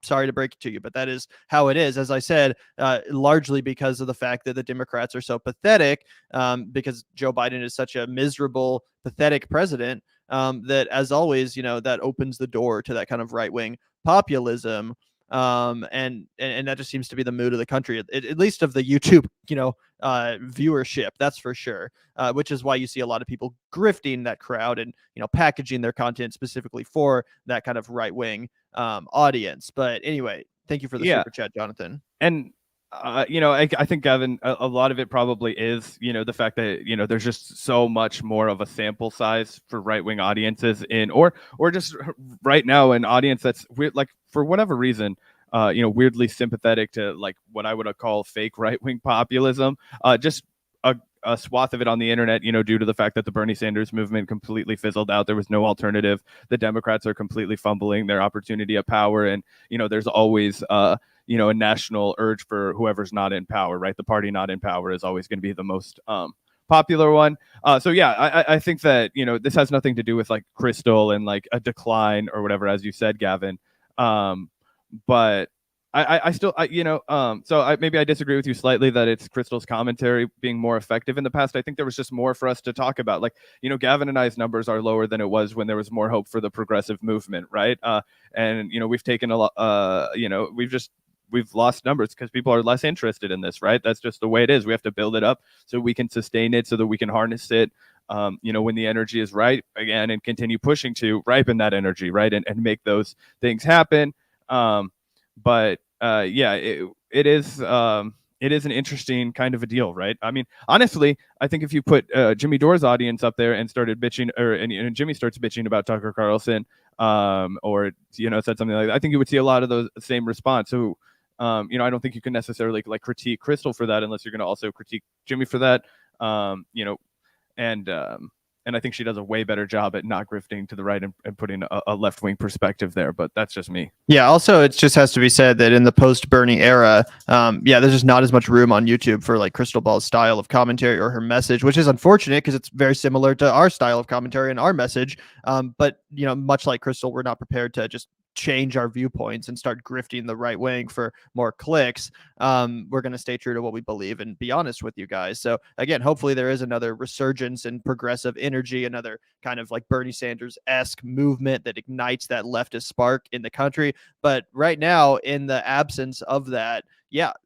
sorry to break it to you, but that is how it is. As I said, largely because of the fact that the Democrats are so pathetic, because Joe Biden is such a miserable, pathetic president, that as always, that opens the door to that kind of right-wing populism. And that just seems to be the mood of the country, at least of the YouTube, viewership. That's for sure. Which is why you see a lot of people grifting that crowd and, packaging their content specifically for that kind of right-wing audience. But anyway, thank you for the super chat, Jonathan.
And I think, Gavin, a lot of it probably is, the fact that, there's just so much more of a sample size for right-wing audiences or just right now an audience that's weird, like for whatever reason, weirdly sympathetic to like what I would call fake right-wing populism, just a swath of it on the internet, due to the fact that the Bernie Sanders movement completely fizzled out. There was no alternative. The Democrats are completely fumbling their opportunity of power. And, there's always, a national urge for whoever's not in power, right? The party not in power is always going to be the most popular one. So yeah, I think that, this has nothing to do with like Crystal and like a decline or whatever, as you said, Gavin. But I still, so maybe I disagree with you slightly that it's Crystal's commentary being more effective in the past. I think there was just more for us to talk about. Like, Gavin and I's numbers are lower than it was when there was more hope for the progressive movement, right? And we've taken a lot. We've lost numbers because people are less interested in this, right? That's just the way it is. We have to build it up so we can sustain it, so that we can harness it. When the energy is right again, and continue pushing to ripen that energy, right, and make those things happen. But it is an interesting kind of a deal, right? I mean, honestly, I think if you put Jimmy Dore's audience up there and started bitching, and Jimmy starts bitching about Tucker Carlson, or said something like that, I think you would see a lot of those same response. So, I don't think you can necessarily like critique Crystal for that unless you're going to also critique Jimmy for that. And I think she does a way better job at not grifting to the right and putting a left-wing perspective there, but that's just me.
Yeah, also, it just has to be said that in the post-Bernie era, there's just not as much room on YouTube for like Crystal Ball's style of commentary or her message, which is unfortunate because it's very similar to our style of commentary and our message. But, much like Crystal, we're not prepared to just change our viewpoints and start grifting the right wing for more clicks. We're going to stay true to what we believe and be honest with you guys. So again, hopefully there is another resurgence in progressive energy, another kind of like Bernie Sanders-esque movement that ignites that leftist spark in the country. But right now, in the absence of that,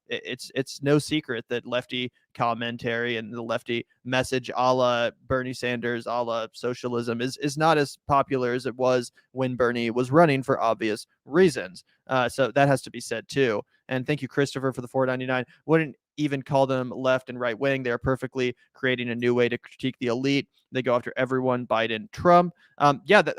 it's no secret that lefty commentary and the lefty message a la Bernie Sanders, a la socialism is not as popular as it was when Bernie was running for obvious reasons. So that has to be said too. And thank you, Christopher, for the $4.99. Wouldn't even call them left and right wing. They are perfectly creating a new way to critique the elite. They go after everyone, Biden, Trump. I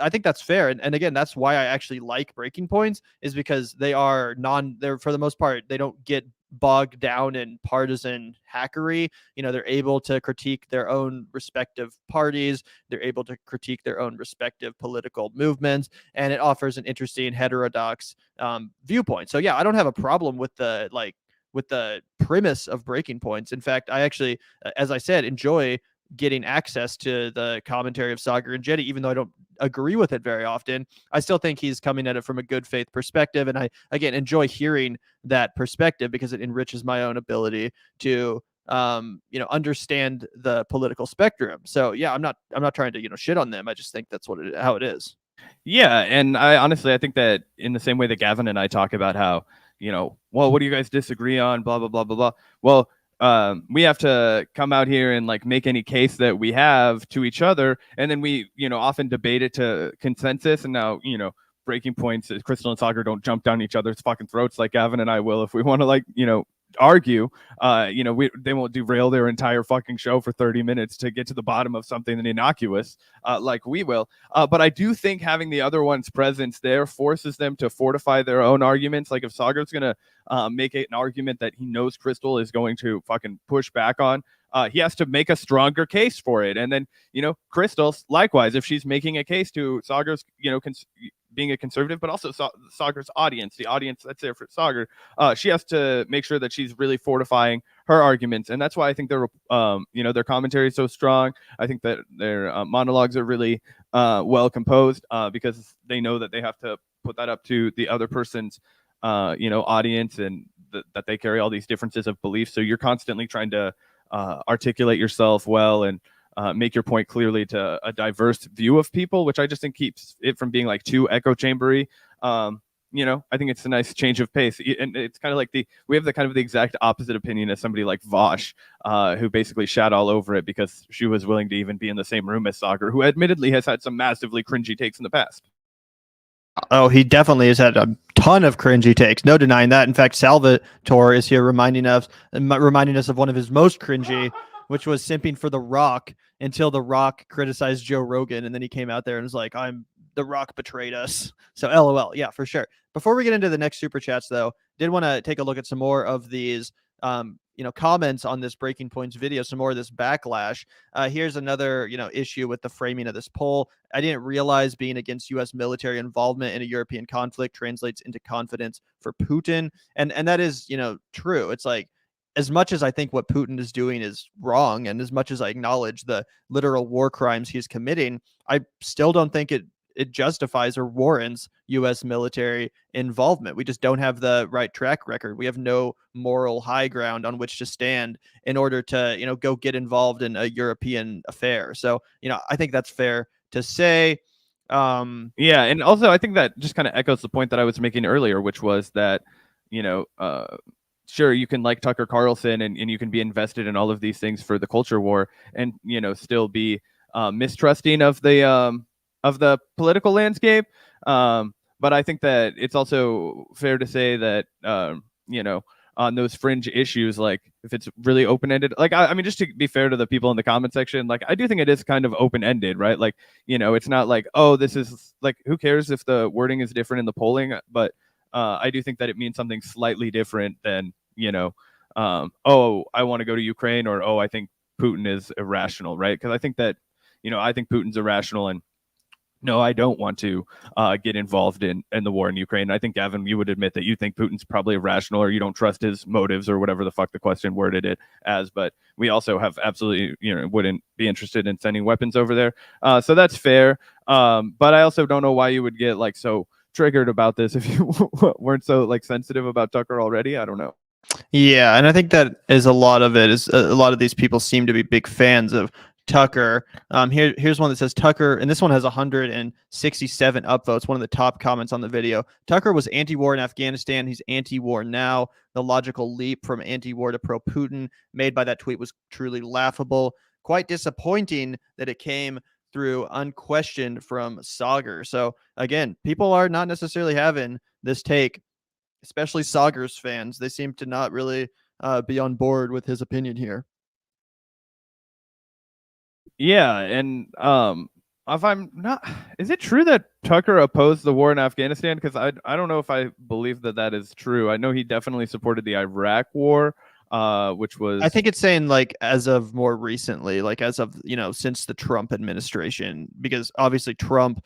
think that's fair. And again, that's why I actually like Breaking Points, is because they're for the most part, they don't get bogged down in partisan hackery. They're able to critique their own respective parties. They're able to critique their own respective political movements, and it offers an interesting heterodox viewpoint. So I don't have a problem with the premise of Breaking Points. In fact, I actually, as I said, enjoy getting access to the commentary of Sagar and Jetty, even though I don't agree with it very often. I still think he's coming at it from a good faith perspective. And I, again, enjoy hearing that perspective because it enriches my own ability to, understand the political spectrum. So I'm not trying to, shit on them. I just think that's how it is.
Yeah. And I think that in the same way that Gavin and I talk about how, well, what do you guys disagree on? Blah, blah, blah, blah, blah. Well, we have to come out here and like make any case that we have to each other, and then we often debate it to consensus. And now Breaking Points, Crystal and Sagar don't jump down each other's fucking throats like Gavin and I will if we want to argue. They won't derail their entire fucking show for 30 minutes to get to the bottom of something innocuous like we will. But I do think having the other one's presence there forces them to fortify their own arguments. Like if Sagar's gonna make an argument that he knows Crystal is going to fucking push back on, he has to make a stronger case for it. And then Crystal likewise, if she's making a case to Sagar's being a conservative, but also Sagar's audience, the audience that's there for Sagar, she has to make sure that she's really fortifying her arguments. And that's why I think their commentary is so strong. I think that their monologues are really well composed because they know that they have to put that up to the other person's audience, and that they carry all these differences of belief. So you're constantly trying to articulate yourself well and make your point clearly to a diverse view of people, which I just think keeps it from being like too echo chambery. I think it's a nice change of pace, and it's kind of like we have the kind of the exact opposite opinion as somebody like Vaush, who basically shat all over it because she was willing to even be in the same room as Sagar, who admittedly has had some massively cringy takes in the past.
Oh, he definitely has had a ton of cringy takes. No denying that. In fact, Salvatore is here reminding us of one of his most cringy, which was simping for The Rock until The Rock criticized Joe Rogan. And then he came out there and was like, The Rock betrayed us. So LOL. Yeah, for sure. Before we get into the next super chats, though, did want to take a look at some more of these comments on this Breaking Points video, some more of this backlash. Here's another, issue with the framing of this poll. I didn't realize being against U.S. military involvement in a European conflict translates into confidence for Putin. And that is, true. It's like, as much as I think what Putin is doing is wrong, and as much as I acknowledge the literal war crimes he's committing, I still don't think it it justifies or warrants U.S. military involvement. We just don't have the right track record. We have no moral high ground on which to stand in order to, go get involved in a European affair. So, I think that's fair to say.
Yeah, and also I think that just kind of echoes the point that I was making earlier, which was that, sure, you can like Tucker Carlson and you can be invested in all of these things for the culture war and, still be mistrusting of the political landscape. But I think that it's also fair to say that, on those fringe issues, like if it's really open-ended, like, I mean, just to be fair to the people in the comment section, like, I do think it is kind of open-ended, right? Like, it's not like, oh, this is like, who cares if the wording is different in the polling? But I do think that it means something slightly different than, oh, I want to go to Ukraine, or, oh, I think Putin is irrational, right? Because I think that, I think Putin's irrational, and no, I don't want to get involved in the war in Ukraine. I think, Gavin, you would admit that you think Putin's probably irrational, or you don't trust his motives, or whatever the fuck the question worded it as. But we also have absolutely, wouldn't be interested in sending weapons over there. So that's fair. But I also don't know why you would get like so triggered about this if you weren't so like sensitive about Tucker already. I don't know.
Yeah, and I think that is a lot of it. Is a lot of these people seem to be big fans of Tucker. Here's one that says Tucker, and this one has 167 upvotes. One of the top comments on the video. Tucker was anti-war in Afghanistan. He's anti-war now. The logical leap from anti-war to pro-Putin made by that tweet was truly laughable. Quite disappointing that it came through unquestioned from Sagar. So again, people are not necessarily having this take, especially Sagar's fans. They seem to not really be on board with his opinion here.
Yeah, and if I'm not, is it true that Tucker opposed the war in Afghanistan? Because I don't know if I believe that is true. I know he definitely supported the Iraq war, which was,
I think it's saying like as of more recently, like as of, since the Trump administration, because obviously Trump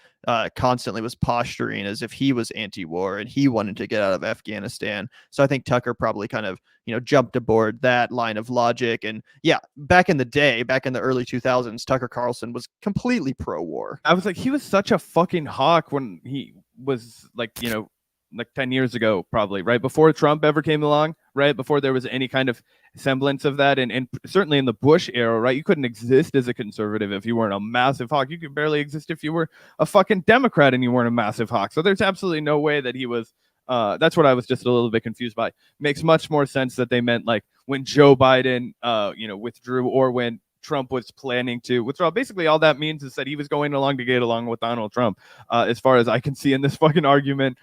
constantly was posturing as if he was anti-war and he wanted to get out of Afghanistan. So I think Tucker probably kind of, jumped aboard that line of logic. And yeah, back in the day, back in the early 2000s, Tucker Carlson was completely pro-war.
I was like, he was such a fucking hawk when he was like, like 10 years ago, probably right before Trump ever came along, right before there was any kind of semblance of that. And certainly in the Bush era, right, you couldn't exist as a conservative if you weren't a massive hawk. You could barely exist if you were a fucking Democrat and you weren't a massive hawk. So there's absolutely no way that he was, that's what I was just a little bit confused by. Makes much more sense that they meant like when Joe Biden, withdrew, or when Trump was planning to withdraw. Basically, all that means is that he was going along to get along with Donald Trump, as far as I can see in this fucking argument.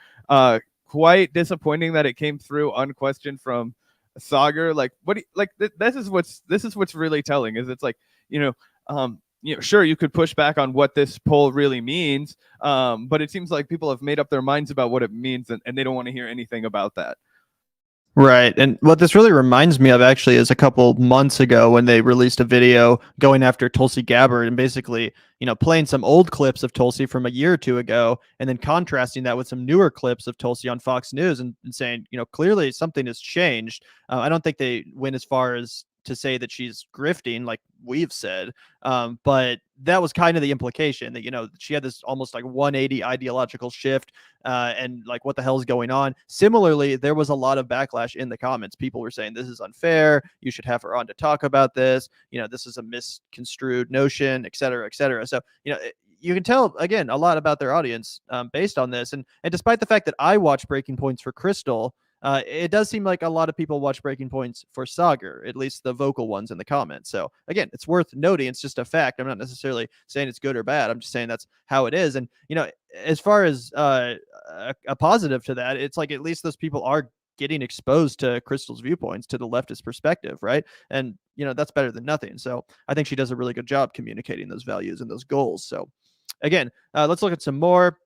Quite disappointing that it came through unquestioned from Sagar. Like, this is what's really telling, is it's like, sure, you could push back on what this poll really means, but it seems like people have made up their minds about what it means, and they don't want to hear anything about that.
Right. And what this really reminds me of actually is a couple months ago when they released a video going after Tulsi Gabbard and basically, playing some old clips of Tulsi from a year or two ago and then contrasting that with some newer clips of Tulsi on Fox News and saying, clearly something has changed. I don't think they went as far as to say that she's grifting like we've said, but that was kind of the implication that she had this almost like 180 ideological shift, and like what the hell is going on. Similarly, there was a lot of backlash in the comments. People were saying this is unfair, you should have her on to talk about this, this is a misconstrued notion, et cetera, et cetera. So you can tell again a lot about their audience based on this, and despite the fact that I watch Breaking Points for Crystal, it does seem like a lot of people watch Breaking Points for Sagar, at least the vocal ones in the comments. So again, it's worth noting. It's just a fact. I'm not necessarily saying it's good or bad. I'm just saying that's how it is. And, as far as a positive to that, it's like at least those people are getting exposed to Crystal's viewpoints, to the leftist perspective, right? And, that's better than nothing. So I think she does a really good job communicating those values and those goals. So again, let's look at some more.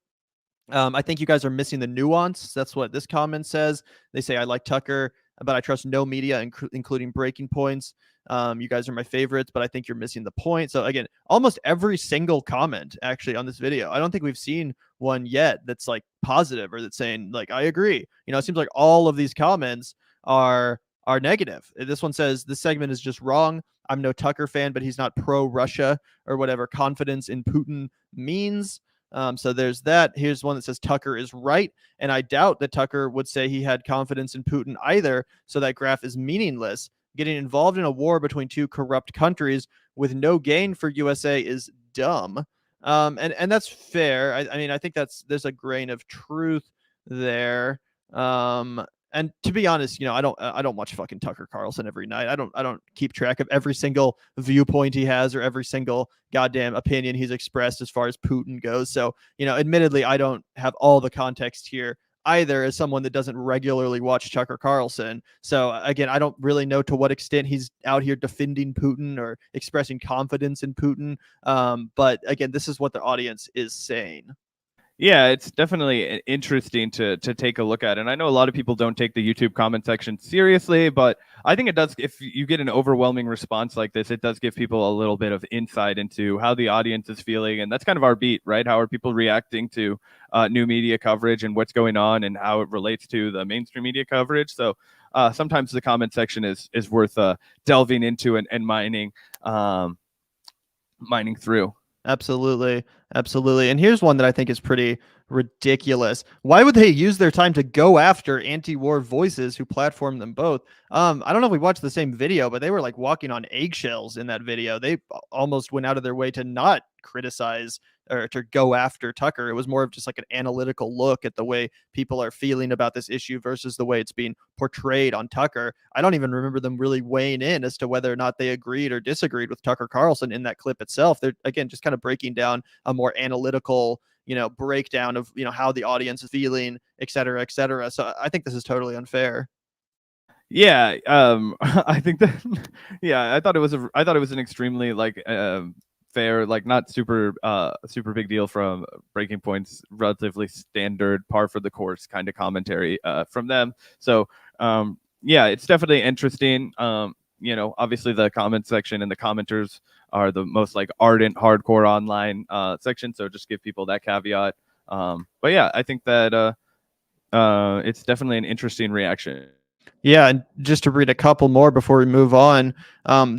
I think you guys are missing the nuance. That's what this comment says. They say, I like Tucker, but I trust no media, including Breaking Points. You guys are my favorites, but I think you're missing the point. So again, almost every single comment actually on this video, I don't think we've seen one yet that's like positive or that's saying like, I agree. It seems like all of these comments are negative. This one says, this segment is just wrong. I'm no Tucker fan, but he's not pro-Russia or whatever confidence in Putin means. So there's that. Here's one that says Tucker is right, and I doubt that Tucker would say he had confidence in Putin either, so that graph is meaningless. Getting involved in a war between two corrupt countries with no gain for USA is dumb. And that's fair. I mean, I think there's a grain of truth there. And to be honest, I don't watch fucking Tucker Carlson every night. I don't keep track of every single viewpoint he has or every single goddamn opinion he's expressed as far as Putin goes. So, admittedly, I don't have all the context here either, as someone that doesn't regularly watch Tucker Carlson. So again, I don't really know to what extent he's out here defending Putin or expressing confidence in Putin. But again, this is what the audience is saying.
Yeah, it's definitely interesting to take a look at. And I know a lot of people don't take the YouTube comment section seriously, but I think it does. If you get an overwhelming response like this, it does give people a little bit of insight into how the audience is feeling. And that's kind of our beat, right? How are people reacting to new media coverage and what's going on and how it relates to the mainstream media coverage. So sometimes the comment section is worth delving into and mining through.
Absolutely. And here's one that I think is pretty ridiculous. Why would they use their time to go after anti-war voices who platform them both? I don't know if we watched the same video, but they were like walking on eggshells in that video. They almost went out of their way to not criticize or to go after Tucker. It was more of just like an analytical look at the way people are feeling about this issue versus the way it's being portrayed on Tucker. I don't even remember them really weighing in as to whether or not they agreed or disagreed with Tucker Carlson in that clip itself. They're, again, just kind of breaking down a more analytical, breakdown of, how the audience is feeling, et cetera, et cetera. So I think this is totally unfair.
Yeah, I think that. Yeah, I thought it was an extremely fair, not super big deal from Breaking Point's relatively standard par for the course kind of commentary from them. So yeah, it's definitely interesting. Obviously the comment section and the commenters are the most ardent hardcore online section. So just give people that caveat. But yeah, I think that it's definitely an interesting reaction.
Yeah, and just to read a couple more before we move on,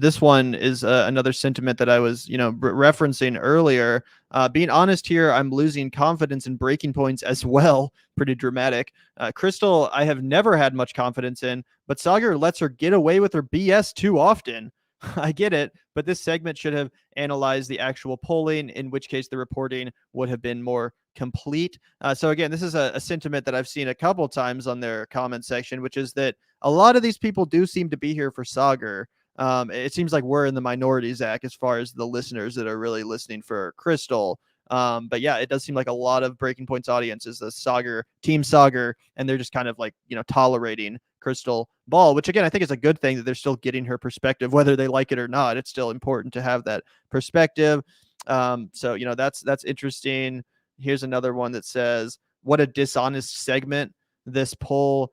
this one is another sentiment that I was, referencing earlier. Being honest here, I'm losing confidence in Breaking Points as well. Pretty dramatic. Crystal, I have never had much confidence in, but Sagar lets her get away with her BS too often. I get it, but this segment should have analyzed the actual polling, in which case the reporting would have been more complete. So again, this is a sentiment that I've seen a couple times on their comment section, which is that a lot of these people do seem to be here for Sagar. It seems like we're in the minority, Zach, as far as the listeners that are really listening for Crystal. But yeah, it does seem like a lot of Breaking Point's audience is the Sagar, Team Sagar, and they're just kind of tolerating Crystal Ball, which again, I think is a good thing that they're still getting her perspective, whether they like it or not. It's still important to have that perspective. So, that's interesting. Here's another one that says, what a dishonest segment. This poll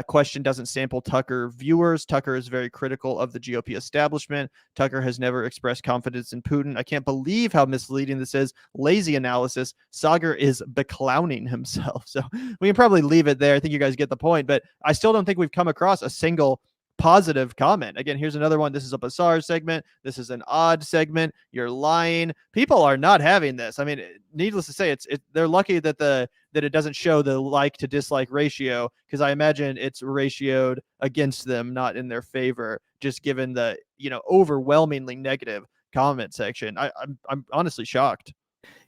question doesn't sample Tucker viewers. Tucker is very critical of the GOP establishment. Tucker has never expressed confidence in Putin. I can't believe how misleading this is. Lazy analysis. Sagar is beclowning himself. So we can probably leave it there. I think you guys get the point, but I still don't think we've come across a single positive comment. Again, here's another one. This is a bizarre segment. This is an odd segment. You're lying. People are not having this. I mean, needless to say, they're lucky that it doesn't show the like to dislike ratio, because I imagine it's ratioed against them, not in their favor, just given the overwhelmingly negative comment section. I'm honestly shocked.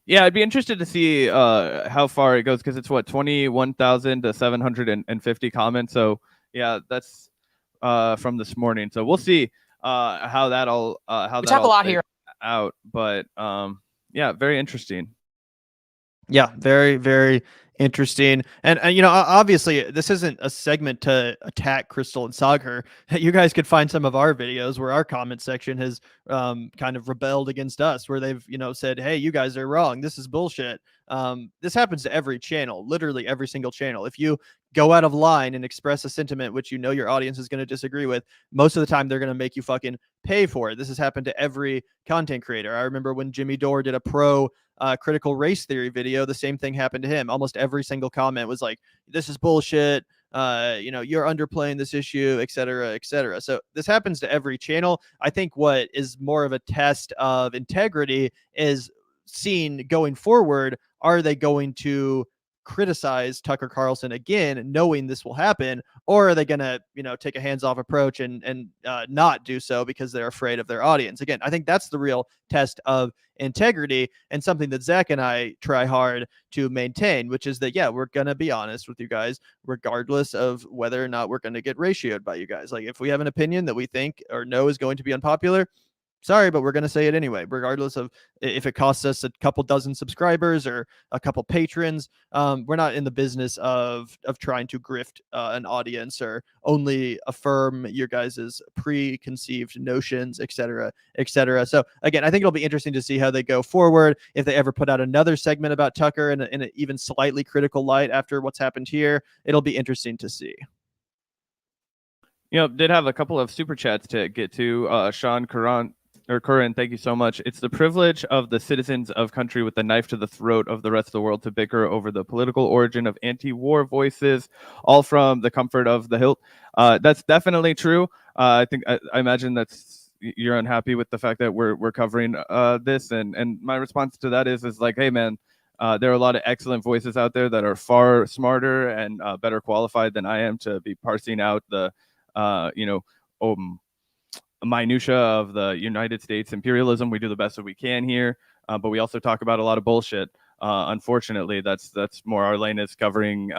Yeah, I'd be interested to see how far it goes, because it's 21,000 to 750 comments. So yeah, that's from this morning. So we'll see how that all
we talk a lot here
out. But yeah, very interesting.
Yeah, very, very interesting. And obviously this isn't a segment to attack Crystal and Sagar. You guys could find some of our videos where our comment section has kind of rebelled against us, where they've said, hey, you guys are wrong, this is bullshit. This happens to every channel, literally every single channel. If you go out of line and express a sentiment which your audience is going to disagree with, most of the time they're going to make you fucking pay for it. This has happened to every content creator. I remember when Jimmy Dore did a pro critical race theory video, the same thing happened to him. Almost every single comment was like, this is bullshit, you're underplaying this issue, et cetera, et cetera. So this happens to every channel. I think what is more of a test of integrity is seen going forward are they going to criticize Tucker Carlson again, knowing this will happen, or are they going to, take a hands-off approach and not do so because they're afraid of their audience? Again, I think that's the real test of integrity, and something that Zach and I try hard to maintain, which is that, yeah, we're going to be honest with you guys, regardless of whether or not we're going to get ratioed by you guys. Like, if we have an opinion that we think or know is going to be unpopular, sorry, but we're going to say it anyway, regardless of if it costs us a couple dozen subscribers or a couple patrons. We're not in the business of trying to grift an audience or only affirm your guys's preconceived notions, et cetera, et cetera. So again, I think it'll be interesting to see how they go forward. If they ever put out another segment about Tucker in an even slightly critical light after what's happened here, it'll be interesting to see.
Did have a couple of super chats to get to. Sean Curran, thank you so much. It's the privilege of the citizens of country with the knife to the throat of the rest of the world to bicker over the political origin of anti-war voices, all from the comfort of the hilt. That's definitely true. I imagine you're unhappy with the fact that we're covering this, and my response to that is like, hey man, there are a lot of excellent voices out there that are far smarter and better qualified than I am to be parsing out the minutia of the United States imperialism. We do the best that we can here, but we also talk about a lot of bullshit. Unfortunately, that's more our lane, is covering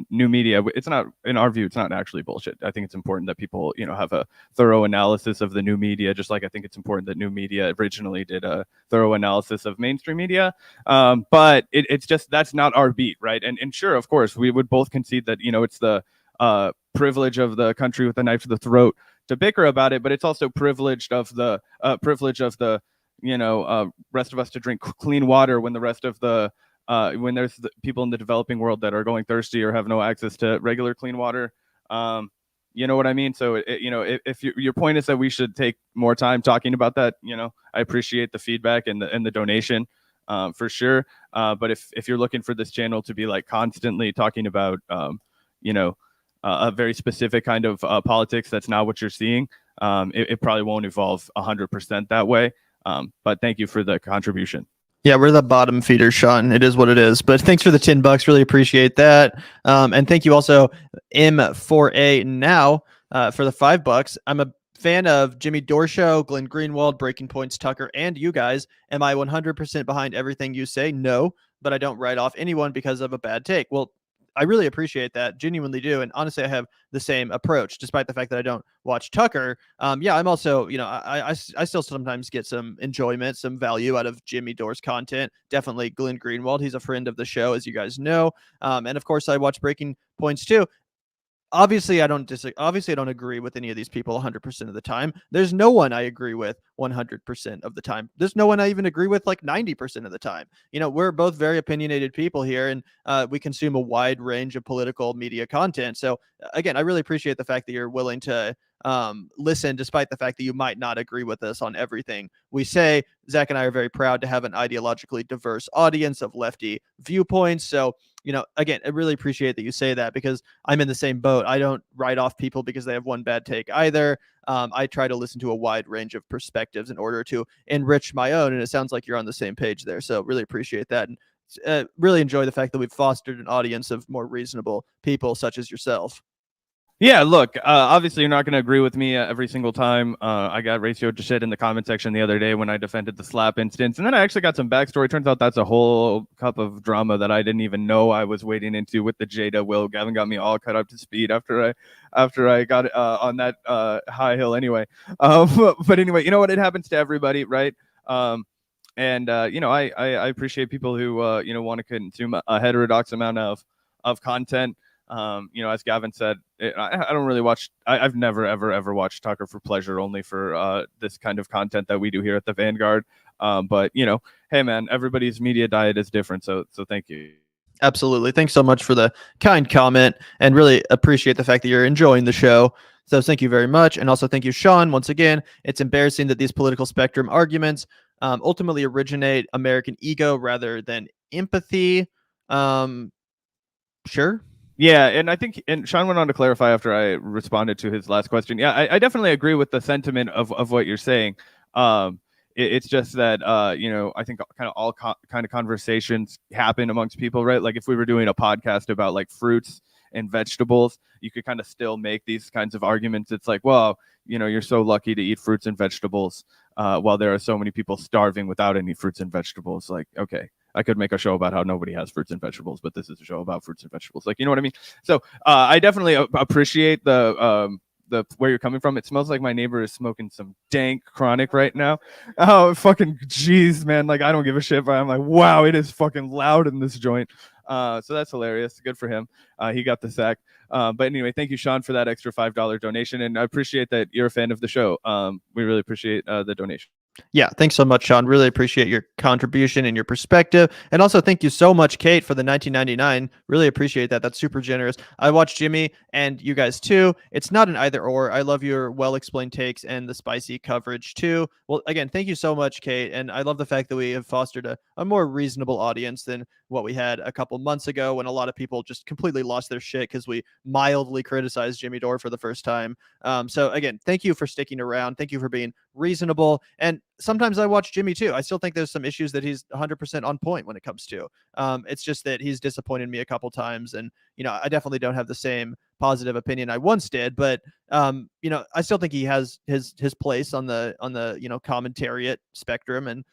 new media. It's not, in our view, it's not actually bullshit. I think it's important that people, have a thorough analysis of the new media, just like I think it's important that new media originally did a thorough analysis of mainstream media. But it's just, that's not our beat, right? And sure, of course, we would both concede that, it's the privilege of the country with a knife to the throat to bicker about it, but it's also privileged of the rest of us to drink clean water when the rest of the when there's people in the developing world that are going thirsty or have no access to regular clean water. You know what I mean? So if your point is that we should take more time talking about that, I appreciate the feedback and the donation for sure. But if you're looking for this channel to be like constantly talking about a very specific kind of politics, that's not what you're seeing. It probably won't evolve 100% that way. But thank you for the contribution.
Yeah, we're the bottom feeder, Sean. It is what it is. But thanks for the $10. Really appreciate that. And thank you also, M4A Now, for the $5. I'm a fan of Jimmy Dorshow, Glenn Greenwald, Breaking Points, Tucker, and you guys. Am I 100% behind everything you say? No, but I don't write off anyone because of a bad take. Well, I really appreciate that, genuinely do. And honestly, I have the same approach, despite the fact that I don't watch Tucker. Yeah, I'm also, I still sometimes get some enjoyment, some value out of Jimmy Dore's content. Definitely Glenn Greenwald. He's a friend of the show, as you guys know. And of course, I watch Breaking Points too. Obviously, I don't agree with any of these people 100% of the time. There's no one I agree with 100% of the time. There's no one I even agree with like 90% of the time. We're both very opinionated people here, and we consume a wide range of political media content. So again, I really appreciate the fact that you're willing to listen, despite the fact that you might not agree with us on everything we say. Zach and I are very proud to have an ideologically diverse audience of lefty viewpoints. So again, I really appreciate that you say that, because I'm in the same boat. I don't write off people because they have one bad take either. I try to listen to a wide range of perspectives in order to enrich my own. And it sounds like you're on the same page there. So really appreciate that. And really enjoy the fact that we've fostered an audience of more reasonable people such as yourself.
Yeah, look, obviously you're not going to agree with me every single time. I got ratioed to shit in the comment section the other day when I defended the slap instance. And then I actually got some backstory. Turns out that's a whole cup of drama that I didn't even know I was wading into with the Jada Will. Gavin got me all cut up to speed after I got on that high hill anyway. But anyway, you know what? It happens to everybody, right? I appreciate people who, want to consume a heterodox amount of content. As Gavin said, I don't really watch. I've never, ever watched Tucker for pleasure, only for this kind of content that we do here at the Vanguard. But hey man, everybody's media diet is different. So thank you.
Absolutely. Thanks so much for the kind comment, and really appreciate the fact that you're enjoying the show. So thank you very much. And also thank you, Sean. Once again, it's embarrassing that these political spectrum arguments ultimately originate American ego rather than empathy. Sure.
Yeah, and I think, and Sean went on to clarify after I responded to his last question. Yeah, I definitely agree with the sentiment of what you're saying. It's just that I think kind of all kind of conversations happen amongst people, right? Like if we were doing a podcast about like fruits and vegetables, you could kind of still make these kinds of arguments. It's like, well, you're so lucky to eat fruits and vegetables while there are so many people starving without any fruits and vegetables. Like, okay, I could make a show about how nobody has fruits and vegetables, but this is a show about fruits and vegetables. Like, you know what I mean? So I definitely appreciate the where you're coming from. It smells like my neighbor is smoking some dank chronic right now. Oh, fucking jeez, man. Like, I don't give a shit, but I'm like, wow, it is fucking loud in this joint. So that's hilarious. Good for him. He got the sack. But anyway, thank you, Sean, for that extra $5 donation. And I appreciate that you're a fan of the show. We really appreciate the donation.
Yeah, thanks so much, Sean. Really appreciate your contribution and your perspective. And also thank you so much, Kate, for the 1999. Really appreciate that. That's super generous. I watched Jimmy and you guys too. It's not an either or. I love your well-explained takes and the spicy coverage too. Well, again, thank you so much, Kate. And I love the fact that we have fostered a more reasonable audience than what we had a couple months ago when a lot of people just completely lost their shit because we mildly criticized Jimmy Dore for the first time. So again, thank you for sticking around. Thank you for being reasonable. And sometimes I watch Jimmy too. I still think there's some issues that he's 100% on point when it comes to. It's just that he's disappointed me a couple times, and I definitely don't have the same positive opinion I once did. But I still think he has his place on the commentariat spectrum, and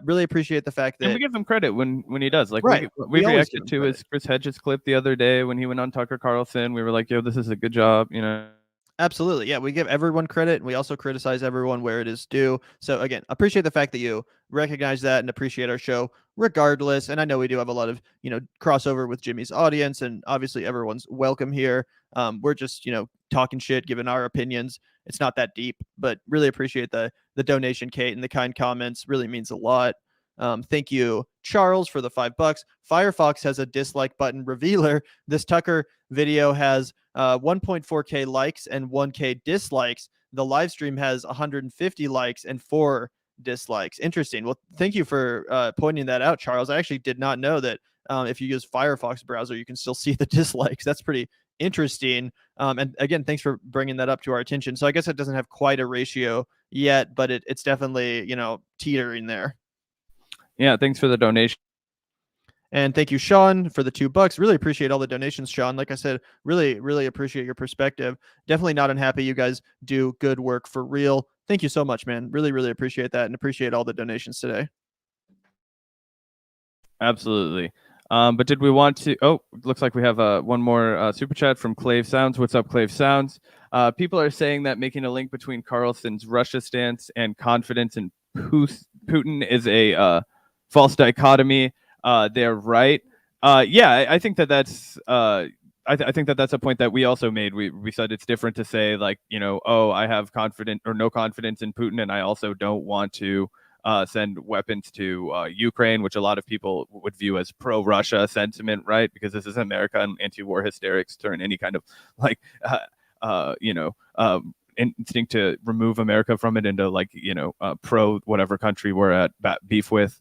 really appreciate the fact that
and we give him credit when he does. Like,
right.
we reacted to his Chris Hedges clip the other day when he went on Tucker Carlson. We were like, yo, this is a good job,
Absolutely. Yeah, we give everyone credit, and we also criticize everyone where it is due. So again, appreciate the fact that you recognize that and appreciate our show regardless. And I know we do have a lot of, crossover with Jimmy's audience, and obviously everyone's welcome here. We're just, talking shit, giving our opinions. It's not that deep, but really appreciate the donation, Kate, and the kind comments. Really means a lot. Thank you, Charles, for the $5. Firefox has a dislike button revealer. This Tucker video has 1.4K likes and 1K dislikes. The live stream has 150 likes and 4 dislikes. Interesting. Well, thank you for pointing that out, Charles. I actually did not know that if you use Firefox browser, you can still see the dislikes. That's pretty interesting. And again, thanks for bringing that up to our attention. So I guess it doesn't have quite a ratio yet, but it's definitely, teetering there.
Yeah, thanks for the donation.
And thank you, Sean, for the $2. Really appreciate all the donations, Sean. Like I said, really, really appreciate your perspective. Definitely not unhappy. You guys do good work for real. Thank you so much, man. Really, really appreciate that, and appreciate all the donations today.
Absolutely. But did we want to? Oh, looks like we have one more super chat from Clave Sounds. What's up, Clave Sounds? People are saying that making a link between Carlson's Russia stance and confidence in Putin is a false dichotomy. They're right. Yeah, I think that's I think that's a point that we also made. We said it's different to say like, I have confident or no confidence in Putin, and I also don't want to send weapons to Ukraine, which a lot of people would view as pro-Russia sentiment, right? Because this is America, and anti-war hysterics turn any kind of like instinct to remove America from it into like pro whatever country we're at beef with.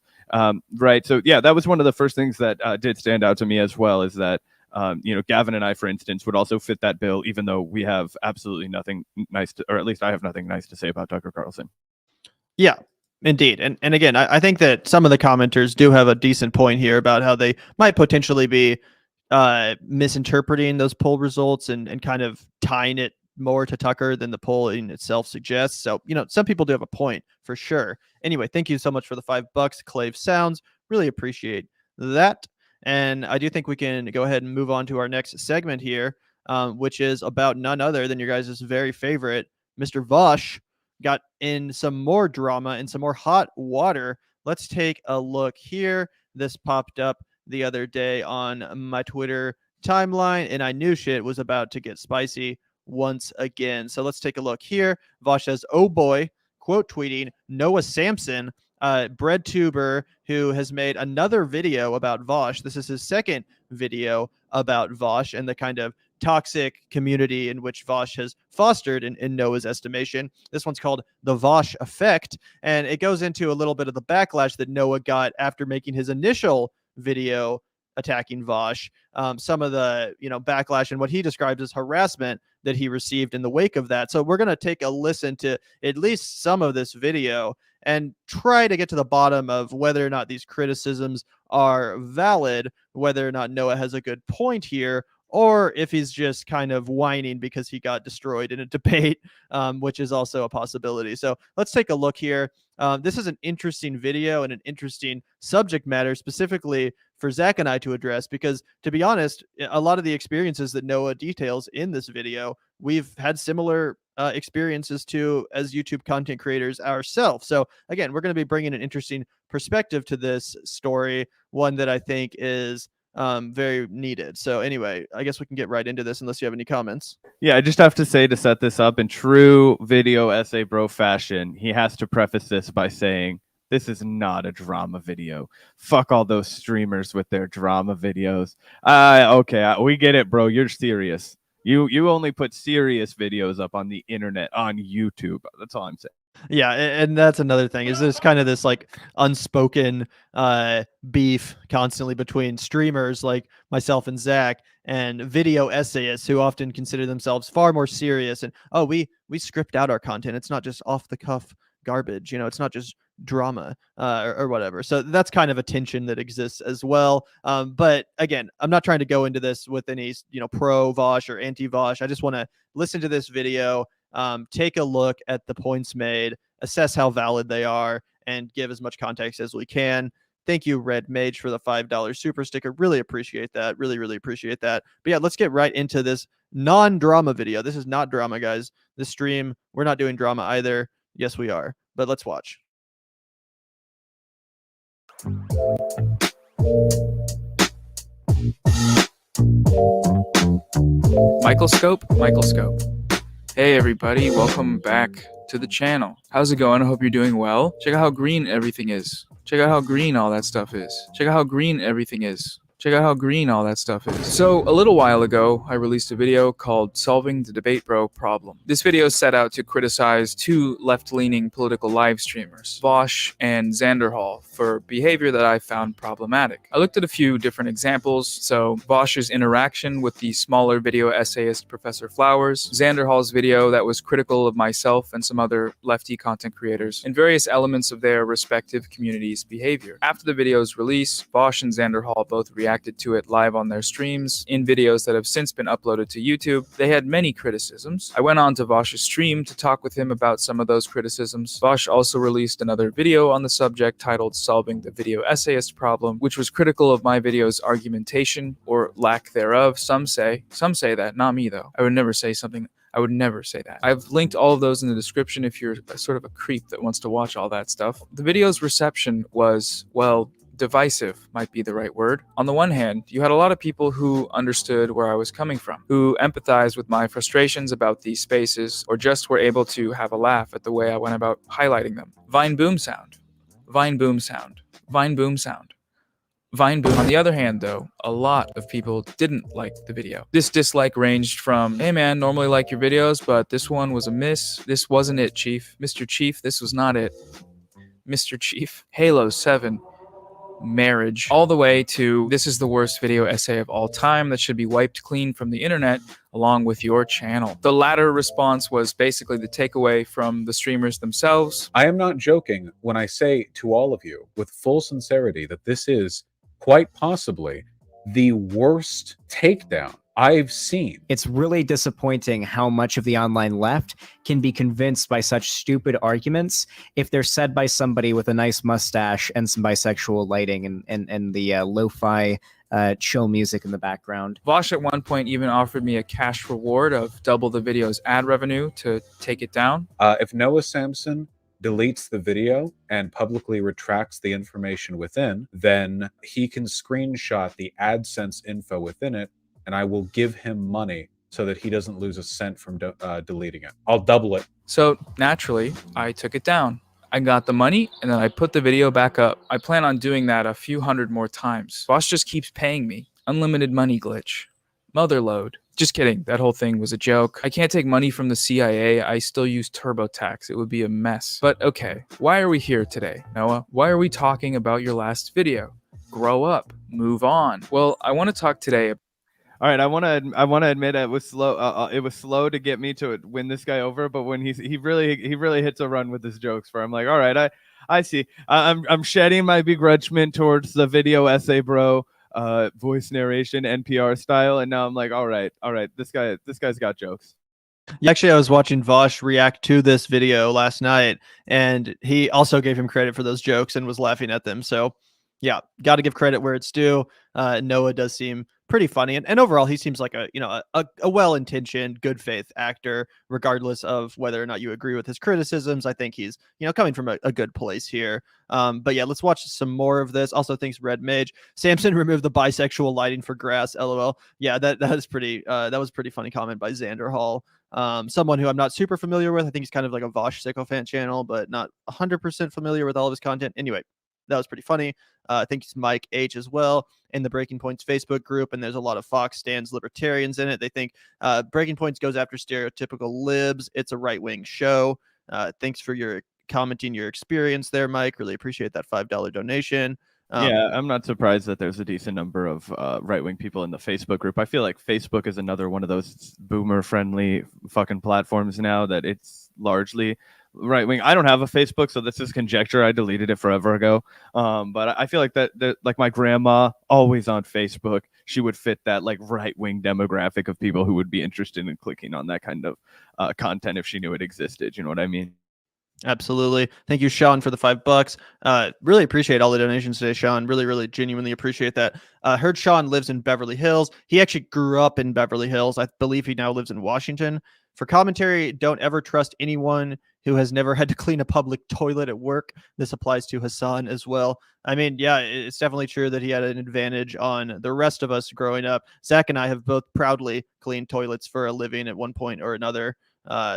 Right. So yeah, that was one of the first things that did stand out to me as well, is that Gavin and I, for instance, would also fit that bill, even though we have absolutely nothing nice to, or at least I have nothing nice to say about Tucker Carlson.
Yeah, indeed. And again, I think that some of the commenters do have a decent point here about how they might potentially be misinterpreting those poll results and kind of tying it more to Tucker than the polling itself suggests. So, some people do have a point for sure. Anyway, thank you so much for the $5, Clave Sounds. Really appreciate that. And I do think we can go ahead and move on to our next segment here, which is about none other than your guys' very favorite, Mr. Vaush, got in some more drama and some more hot water. Let's take a look here. This popped up the other day on my Twitter timeline, and I knew shit was about to get spicy once again. So let's take a look here. Vaush says, oh boy, quote tweeting Noah Samsen, bread tuber who has made another video about Vaush. This is his second video about Vaush and the kind of toxic community in which Vaush has fostered in Noah's estimation. This one's called the Vaush Effect, and it goes into a little bit of the backlash that Noah got after making his initial video attacking Vaush, some of the backlash and what he describes as harassment that he received in the wake of that. So we're going to take a listen to at least some of this video, and try to get to the bottom of whether or not these criticisms are valid, whether or not Noah has a good point here, or if he's just kind of whining because he got destroyed in a debate, which is also a possibility. So let's take a look here. This is an interesting video and an interesting subject matter specifically for Zach and I to address, because to be honest, a lot of the experiences that Noah details in this video, we've had similar experiences to as YouTube content creators ourselves. So again, we're going to be bringing an interesting perspective to this story, one that I think is very needed. So anyway, I guess we can get right into this unless you have any comments.
Yeah, I just have to say, to set this up in true video essay bro fashion, he has to preface this by saying, this is not a drama video. Fuck all those streamers with their drama videos. Okay, we get it, bro. You're serious. You only put serious videos up on the internet, on YouTube. That's all I'm saying.
Yeah, and that's another thing, is there's kind of this like unspoken beef constantly between streamers like myself and Zach and video essayists who often consider themselves far more serious, and we script out our content. It's not just off the cuff garbage, it's not just drama or whatever. So that's kind of a tension that exists as well. But again, I'm not trying to go into this with any pro Vaush or anti Vaush. I just want to listen to this video, take a look at the points made, assess how valid they are, and give as much context as we can. Thank you, Red Mage, for the $5 super sticker. Really appreciate that. Really, really appreciate that. But yeah, let's get right into this non-drama video. This is not drama, guys. This stream, we're not doing drama either. Yes, we are. But let's watch.
Microscope. Hey everybody, welcome back to the channel. How's it going? I hope you're doing well. Check out how green everything is. Check out how green all that stuff is. Check out how green everything is. Check out how green all that stuff is. So a little while ago, I released a video called Solving the Debate Bro Problem. This video set out to criticize two left-leaning political live streamers, Vaush and Xanderhall, for behavior that I found problematic. I looked at a few different examples. So Vaush's interaction with the smaller video essayist Professor Flowers, Xanderhall's video that was critical of myself and some other lefty content creators, and various elements of their respective communities' behavior. After the video's release, Vaush and Xanderhall both reacted to it live on their streams in videos that have since been uploaded to YouTube. They had many criticisms. I went on to Vaush's stream to talk with him about some of those criticisms. Vaush also released another video on the subject titled Solving the Video Essayist Problem, which was critical of my video's argumentation or lack thereof. Some say that, not me though. I would never say that. I've linked all of those in the description if you're sort of a creep that wants to watch all that stuff. The video's reception was, well, divisive might be the right word. On the one hand, you had a lot of people who understood where I was coming from, who empathized with my frustrations about these spaces, or just were able to have a laugh at the way I went about highlighting them. Vine boom sound. Vine boom sound. Vine boom sound. Vine boom. On the other hand, though, a lot of people didn't like the video. This dislike ranged from, hey man, normally like your videos, but this one was a miss. This wasn't it, Chief. Mr. Chief, this was not it. Mr. Chief. Halo 7. Marriage, all the way to this is the worst video essay of all time that should be wiped clean from the internet along with your channel. The latter response was basically the takeaway from the streamers themselves.
I am not joking when I say to all of you with full sincerity that this is quite possibly the worst takedown I've seen.
It's really disappointing how much of the online left can be convinced by such stupid arguments if they're said by somebody with a nice mustache and some bisexual lighting and the lo-fi chill music in the background.
Vaush at one point even offered me a cash reward of double the video's ad revenue to take it down.
If Noah Samsen deletes the video and publicly retracts the information within, then he can screenshot the AdSense info within it, and I will give him money so that he doesn't lose a cent from deleting it. I'll double it.
So naturally, I took it down. I got the money and then I put the video back up. I plan on doing that a few hundred more times. Vaush just keeps paying me. Unlimited money glitch. Motherload. Just kidding. That whole thing was a joke. I can't take money from the CIA. I still use TurboTax. It would be a mess. But okay, why are we here today, Noah? Why are we talking about your last video? Grow up. Move on. Well, I want to talk today.
All right, I want to admit it was slow. It was slow to get me to win this guy over, but when he really hits a run with his jokes, where I'm like, all right, I see. I'm shedding my begrudgment towards the video essay bro, voice narration, NPR style, and now I'm like, all right, this guy's got jokes.
Yeah, actually, I was watching Vaush react to this video last night, and he also gave him credit for those jokes and was laughing at them. So, yeah, got to give credit where it's due. Noah does seem pretty funny, and overall, he seems like a well-intentioned, good faith actor, regardless of whether or not you agree with his criticisms. I think he's coming from a good place here. But yeah, let's watch some more of this. Also, thanks Red Mage. Samsen removed the bisexual lighting for grass. LOL. Yeah, that is pretty. That was a pretty funny comment by Xander Hall. Someone who I'm not super familiar with. I think he's kind of like a Vaush sycophant channel, but not 100% familiar with all of his content. Anyway, that was pretty funny. I think it's Mike H as well in the Breaking Points Facebook group, and there's a lot of Fox stands libertarians in it. They think Breaking Points goes after stereotypical libs. It's a right-wing show. Thanks for your commenting your experience there, Mike. Really appreciate that $5 donation.
Yeah, I'm not surprised that there's a decent number of right-wing people in the Facebook group. I feel like Facebook is another one of those boomer-friendly fucking platforms now that it's largely right-wing. I don't have a Facebook, so this is conjecture. I deleted it forever ago. But I feel like that like my grandma, always on Facebook, she would fit that like right-wing demographic of people who would be interested in clicking on that kind of content if she knew it existed. You know what I mean?
Absolutely. Thank you, Sean, for the $5. Really appreciate all the donations today, Sean. Really genuinely appreciate that. Heard Sean lives in Beverly Hills. He actually grew up in Beverly Hills. I believe he now lives in Washington. For commentary, don't ever trust anyone who has never had to clean a public toilet at work. This applies to Hassan as well. I mean, yeah, it's definitely true that he had an advantage on the rest of us growing up. Zach and I have both proudly cleaned toilets for a living at one point or another.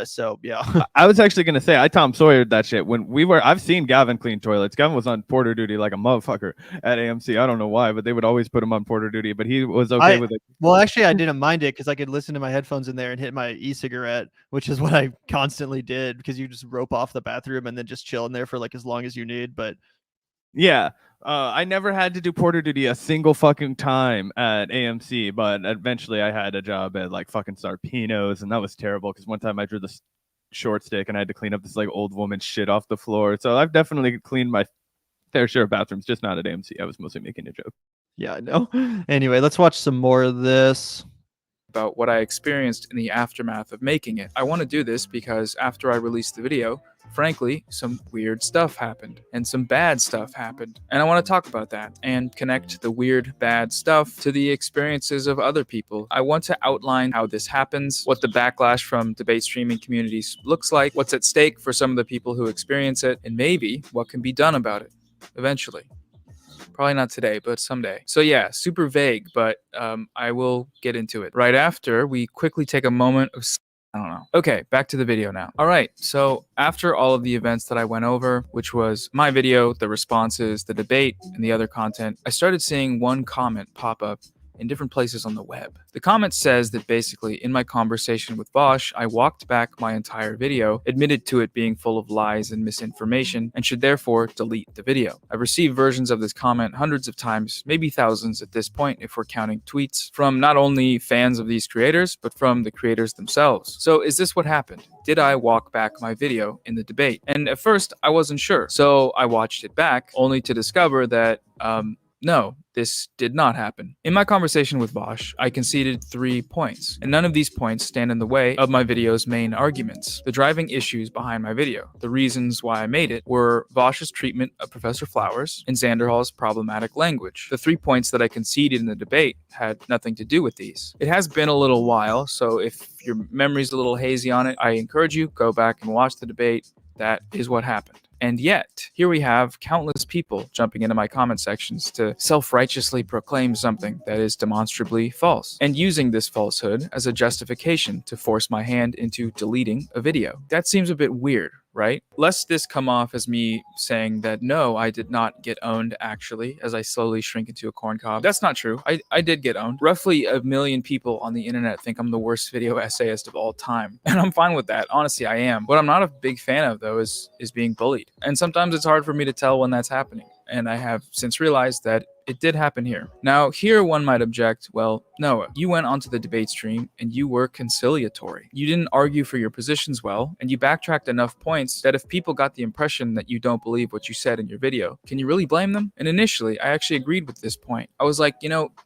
So yeah.
I was actually gonna say I Tom Sawyered that shit when I've seen Gavin clean toilets. Gavin was on porter duty like a motherfucker at AMC. I don't know why, but they would always put him on porter duty, but he was okay with it.
Well, actually I didn't mind it because I could listen to my headphones in there and hit my e-cigarette, which is what I constantly did because you just rope off the bathroom and then just chill in there for like as long as you need. But
yeah. I never had to do porter duty a single fucking time at AMC, but eventually I had a job at like fucking Sarpino's, and that was terrible because one time I drew the short stick and I had to clean up this like old woman shit off the floor. So I've definitely cleaned my fair share of bathrooms, just not at AMC. I was mostly making a joke.
Yeah, I know. Anyway, let's watch some more of this.
About what I experienced in the aftermath of making it. I want to do this because after I released the video, frankly, some weird stuff happened and some bad stuff happened. And I want to talk about that and connect the weird, bad stuff to the experiences of other people. I want to outline how this happens, what the backlash from debate streaming communities looks like, what's at stake for some of the people who experience it, and maybe what can be done about it eventually. Probably not today, but someday. So yeah, super vague, but I will get into it. Right after, we quickly take a moment of I don't know. Okay, back to the video now. All right, so after all of the events that I went over, which was my video, the responses, the debate, and the other content, I started seeing one comment pop up in different places on the web. The comment says that basically in my conversation with Vaush, I walked back my entire video, admitted to it being full of lies and misinformation, and should therefore delete the video. I've received versions of this comment hundreds of times, maybe thousands at this point if we're counting tweets, from not only fans of these creators, but from the creators themselves. So is this what happened? Did I walk back my video in the debate? And at first, I wasn't sure. So I watched it back, only to discover that, no, this did not happen. In my conversation with Vaush, I conceded 3 points, and none of these points stand in the way of my video's main arguments. The driving issues behind my video, the reasons why I made it, were Vaush's treatment of Professor Flowers and Xander Hall's problematic language. The 3 points that I conceded in the debate had nothing to do with these. It has been a little while, so if your memory's a little hazy on it, I encourage you, go back and watch the debate. That is what happened. And yet, here we have countless people jumping into my comment sections to self-righteously proclaim something that is demonstrably false, and using this falsehood as a justification to force my hand into deleting a video. That seems a bit weird, right? Lest this come off as me saying that no, I did not get owned actually, as I slowly shrink into a corn cob. That's not true. I did get owned. Roughly 1 million people on the internet think I'm the worst video essayist of all time. And I'm fine with that. Honestly, I am. What I'm not a big fan of though is being bullied. And sometimes it's hard for me to tell when that's happening. And I have since realized that it did happen here. Now, here one might object, well, Noah, you went onto the debate stream and you were conciliatory. You didn't argue for your positions well, and you backtracked enough points that if people got the impression that you don't believe what you said in your video, can you really blame them? And initially, I actually agreed with this point. I was like,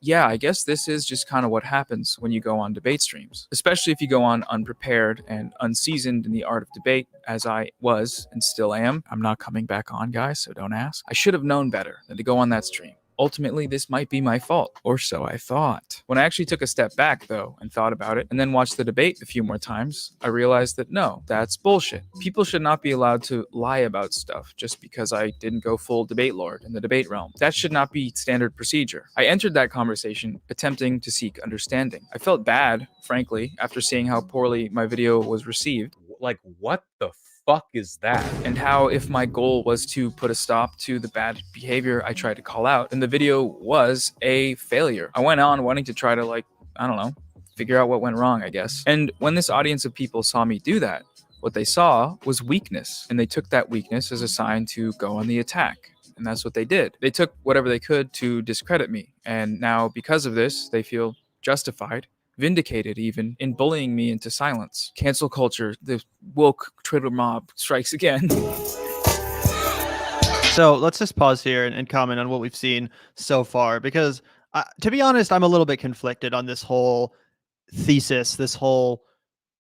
yeah, I guess this is just kind of what happens when you go on debate streams, especially if you go on unprepared and unseasoned in the art of debate, as I was and still am. I'm not coming back on, guys, so don't ask. I should have known better than to go on that stream. Ultimately, this might be my fault, or so I thought. When I actually took a step back, though, and thought about it, and then watched the debate a few more times, I realized that no, that's bullshit. People should not be allowed to lie about stuff just because I didn't go full debate lord in the debate realm. That should not be standard procedure. I entered that conversation attempting to seek understanding. I felt bad, frankly, after seeing how poorly my video was received.
Like, what the fuck is that?
And how if my goal was to put a stop to the bad behavior I tried to call out, then the video was a failure. I went on wanting to try to, like, I don't know, figure out what went wrong, I guess. And when this audience of people saw me do that, what they saw was weakness. And they took that weakness as a sign to go on the attack. And that's what they did. They took whatever they could to discredit me. And now, because of this, they feel justified, vindicated even, in bullying me into silence. Cancel culture, the woke Twitter mob strikes again.
So let's just pause here and comment on what we've seen so far, because to be honest, I'm a little bit conflicted on this whole thesis, this whole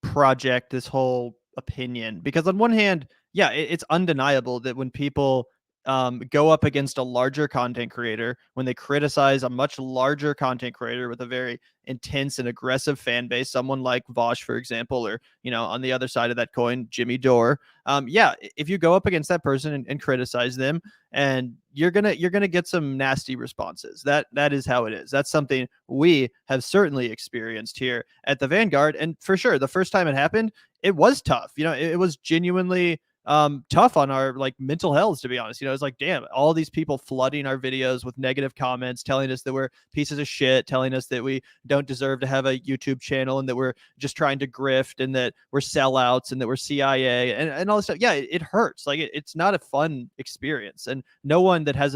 project, this whole opinion. Because on one hand, yeah, it's undeniable that when people go up against a larger content creator, when they criticize a much larger content creator with a very intense and aggressive fan base, someone like Vaush, for example, or, on the other side of that coin, Jimmy Dore. Yeah, if you go up against that person and criticize them, and you're gonna get some nasty responses. That is how it is. That's something we have certainly experienced here at the Vanguard. And for sure, the first time it happened, it was tough. It was genuinely tough on our mental health, to be honest. It's like, damn, all these people flooding our videos with negative comments, telling us that we're pieces of shit, telling us that we don't deserve to have a YouTube channel, and that we're just trying to grift, and that we're sellouts, and that we're CIA, and all this stuff. Yeah, it hurts. It's not a fun experience, and no one that has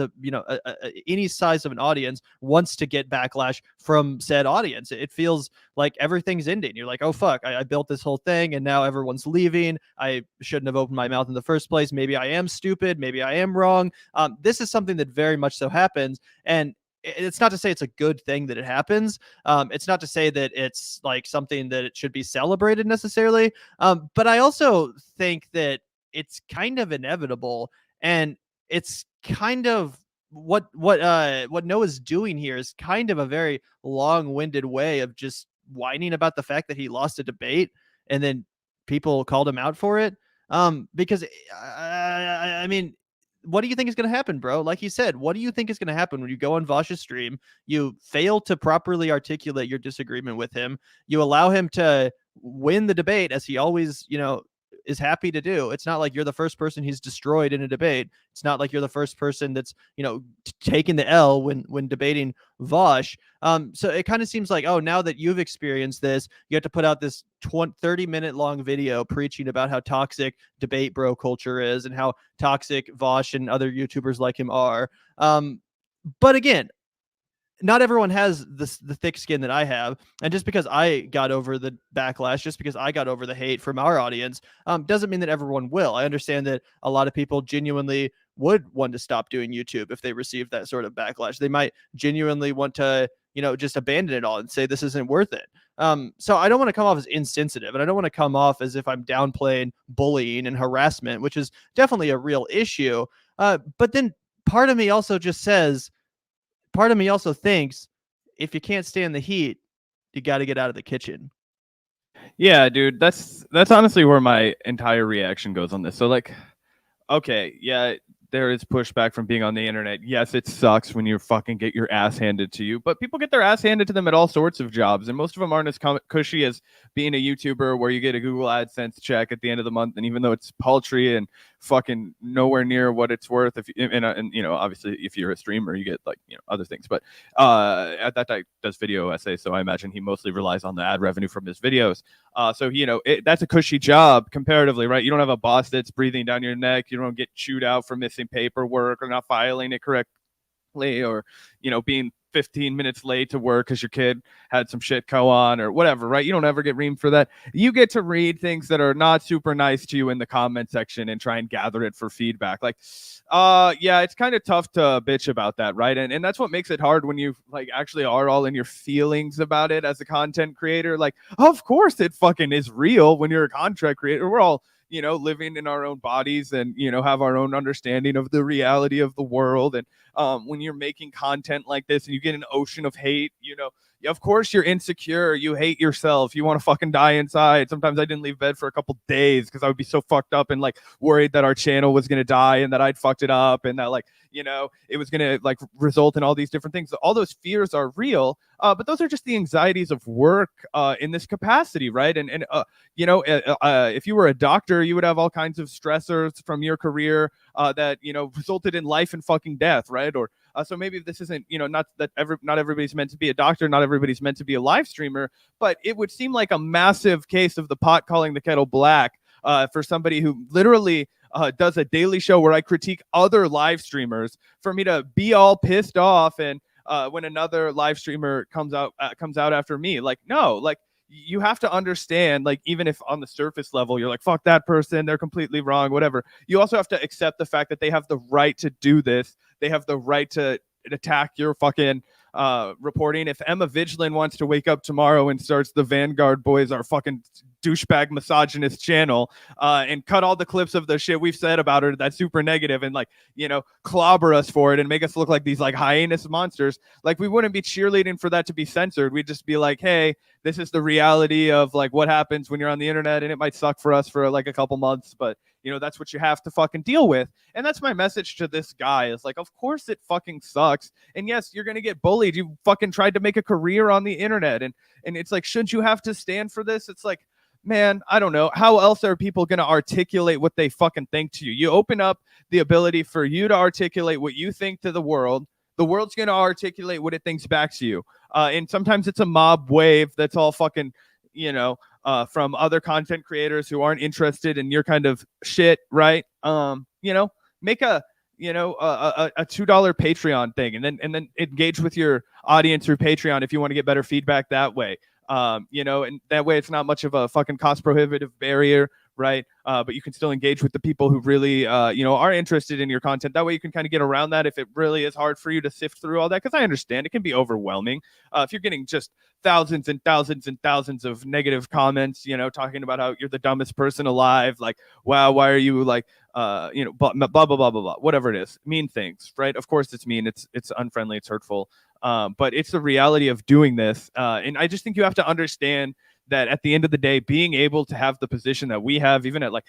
any size of an audience wants to get backlash from said audience. It feels like everything's ending. You're like, oh fuck, I built this whole thing, and now everyone's leaving. I shouldn't have opened my mouth in the first place. Maybe I am stupid. Maybe I am wrong. This is something that very much so happens. And it's not to say it's a good thing that it happens. It's not to say that it's something that it should be celebrated necessarily. But I also think that it's kind of inevitable, and it's kind of what Noah's doing here is kind of a very long-winded way of just whining about the fact that he lost a debate, and then people called him out for it. Because I mean, what do you think is going to happen, bro? Like he said, what do you think is going to happen when you go on Vaush's stream? You fail to properly articulate your disagreement with him. You allow him to win the debate, as he always, is happy to do. It's not like you're the first person he's destroyed in a debate. It's not like you're the first person that's, taking the L when debating Vaush. So it kind of seems like, oh, now that you've experienced this, you have to put out this 30-minute long video preaching about how toxic debate bro culture is, and how toxic Vaush and other YouTubers like him are. But again, not everyone has the thick skin that I have. And just because I got over the backlash, just because I got over the hate from our audience, doesn't mean that everyone will. I understand that a lot of people genuinely would want to stop doing YouTube if they received that sort of backlash. They might genuinely want to, just abandon it all and say this isn't worth it. So I don't want to come off as insensitive, and I don't want to come off as if I'm downplaying bullying and harassment, which is definitely a real issue. But then part of me also thinks, if you can't stand the heat, you got to get out of the kitchen.
Yeah, dude, that's honestly where my entire reaction goes on this. So okay, yeah, there is pushback from being on the internet. Yes, it sucks when you fucking get your ass handed to you, but people get their ass handed to them at all sorts of jobs, and most of them aren't as cushy as being a YouTuber, where you get a Google AdSense check at the end of the month, and even though it's paltry and fucking nowhere near what it's worth, and obviously if you're a streamer, you get other things, but that guy does video essays, so I imagine he mostly relies on the ad revenue from his videos. So that's a cushy job comparatively, right? You don't have a boss that's breathing down your neck. You don't get chewed out for missing paperwork or not filing it correct. or, being 15 minutes late to work because your kid had some shit go on or whatever, right? You don't ever get reamed for that. You get to read things that are not super nice to you in the comment section and try and gather it for feedback. Like, yeah, it's kind of tough to bitch about that, right? And that's what makes it hard when you like actually are all in your feelings about it as a content creator. Like, of course it fucking is real when you're a content creator. We're all living in our own bodies and, have our own understanding of the reality of the world. And when you're making content like this and you get an ocean of hate, of course you're insecure. You hate yourself. You want to fucking die inside. Sometimes I didn't leave bed for a couple days because I would be so fucked up and like worried that our channel was going to die and that I'd fucked it up and that like, it was going to like result in all these different things. All those fears are real, but those are just the anxieties of work in this capacity, right? And if you were a doctor, you would have all kinds of stressors from your career that, resulted in life and fucking death, right? Or so maybe this isn't, not everybody's meant to be a doctor, not everybody's meant to be a live streamer, but it would seem like a massive case of the pot calling the kettle black for somebody who literally does a daily show where I critique other live streamers, for me to be all pissed off and when another live streamer comes out after me. Like, no, like you have to understand, like, even if on the surface level you're like, fuck that person, they're completely wrong, whatever, you also have to accept the fact that they have the right to do this. They have the right to attack your fucking reporting. If Emma Vigilant wants to wake up tomorrow and starts the Vanguard boys are fucking douchebag misogynist channel and cut all the clips of the shit we've said about her that's super negative and like, clobber us for it and make us look like these like hyenas monsters, like we wouldn't be cheerleading for that to be censored. We'd just be like, hey, this is the reality of like what happens when you're on the internet, and it might suck for us for like a couple months, but that's what you have to fucking deal with. And that's my message to this guy, is like, of course it fucking sucks. And yes, you're going to get bullied. You fucking tried to make a career on the internet. And it's like, shouldn't you have to stand for this? It's like, man, I don't know. How else are people going to articulate what they fucking think to you? You open up the ability for you to articulate what you think to the world. The world's going to articulate what it thinks back to you. And sometimes it's a mob wave that's all fucking, from other content creators who aren't interested in your kind of shit, right? Make a $2 Patreon thing and then engage with your audience through Patreon if you want to get better feedback that way. And that way it's not much of a fucking cost prohibitive barrier, right? But you can still engage with the people who really, are interested in your content. That way you can kind of get around that if it really is hard for you to sift through all that, because I understand it can be overwhelming. If you're getting just thousands and thousands and thousands of negative comments, talking about how you're the dumbest person alive, like, wow, why are you like, blah, blah, blah, blah, blah, blah, whatever it is, mean things, right? Of course it's mean, it's unfriendly, it's hurtful. But it's the reality of doing this. And I just think you have to understand that at the end of the day, being able to have the position that we have, even at like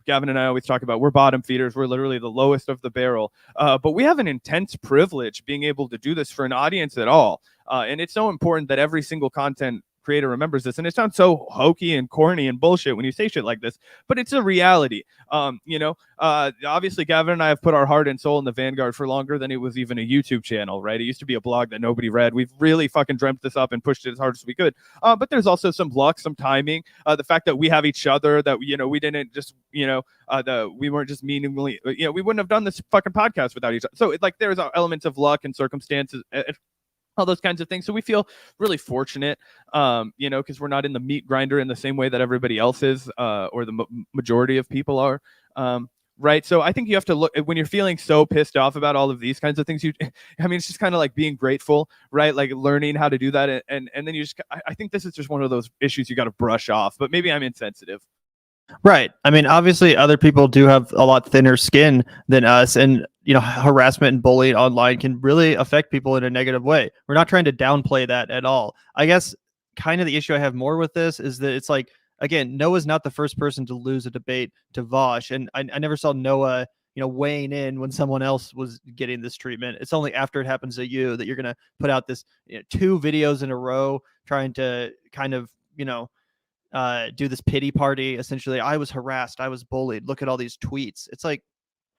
Gavin and I always talk about, we're bottom feeders. We're literally the lowest of the barrel. But we have an intense privilege being able to do this for an audience at all. And it's so important that every single content creator remembers this. And it sounds so hokey and corny and bullshit when you say shit like this, but it's a reality. Obviously Gavin and I have put our heart and soul in the Vanguard for longer than it was even a YouTube channel, right? It used to be a blog that nobody read. We've really fucking dreamt this up and pushed it as hard as we could. But there's also some luck, some timing, the fact that we have each other, that, we didn't just, we weren't just meaningfully, we wouldn't have done this fucking podcast without each other. So there's elements of luck and circumstances, all those kinds of things. So we feel really fortunate, because we're not in the meat grinder in the same way that everybody else is, or the majority of people are. Right. So I think you have to look when you're feeling so pissed off about all of these kinds of things. It's just kind of like being grateful, right? Like learning how to do that. And then I think this is just one of those issues you got to brush off, but maybe I'm insensitive.
Right. Obviously other people do have a lot thinner skin than us, and harassment and bullying online can really affect people in a negative way. We're not trying to downplay that at all. I guess kind of the issue I have more with this is that it's like, again, Noah's not the first person to lose a debate to Vaush, and I never saw Noah, weighing in when someone else was getting this treatment. It's only after it happens to you that you're going to put out this 2 videos in a row trying to kind of, do this pity party. Essentially, I was harassed, I was bullied, look at all these tweets. It's like,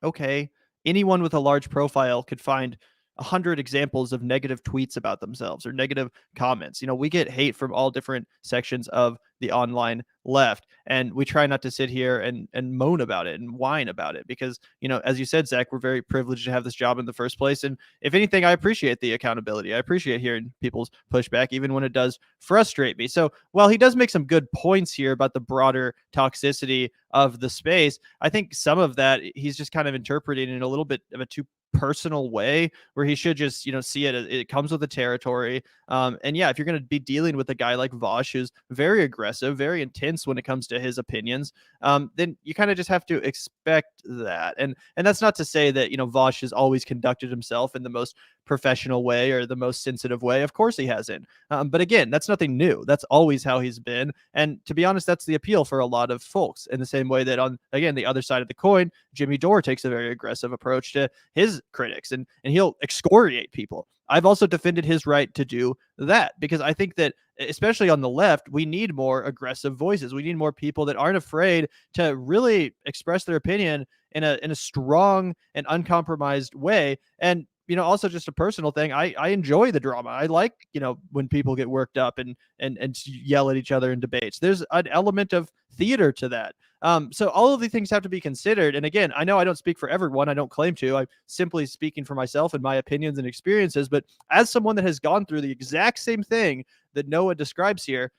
okay, anyone with a large profile could find 100 examples of negative tweets about themselves or negative comments. We get hate from all different sections of the online left, and we try not to sit here and moan about it and whine about it because, as you said, Zach, we're very privileged to have this job in the first place. And if anything, I appreciate the accountability. I appreciate hearing people's pushback, even when it does frustrate me. So while he does make some good points here about the broader toxicity of the space, I think some of that he's just kind of interpreting in a little bit of a too personal way, where he should just see it comes with the territory. And yeah, if you're going to be dealing with a guy like Vaush, who's very aggressive, very intense when it comes to his opinions, then you kind of just have to expect that. And that's not to say that Vaush has always conducted himself in the most professional way or the most sensitive way. Of course he hasn't. But again, that's nothing new. That's always how he's been. And to be honest, that's the appeal for a lot of folks, in the same way that on, again, the other side of the coin, Jimmy Dore takes a very aggressive approach to his critics, and he'll excoriate people. I've also defended his right to do that, because I think that, especially on the left, we need more aggressive voices. We need more people that aren't afraid to really express their opinion in a strong and uncompromised way. And also just a personal thing, I enjoy the drama. I like when people get worked up and yell at each other in debates. There's an element of theater to that. So all of these things have to be considered. And again, I know I don't speak for everyone. I don't claim to. I'm simply speaking for myself and my opinions and experiences. But as someone that has gone through the exact same thing that Noah describes here,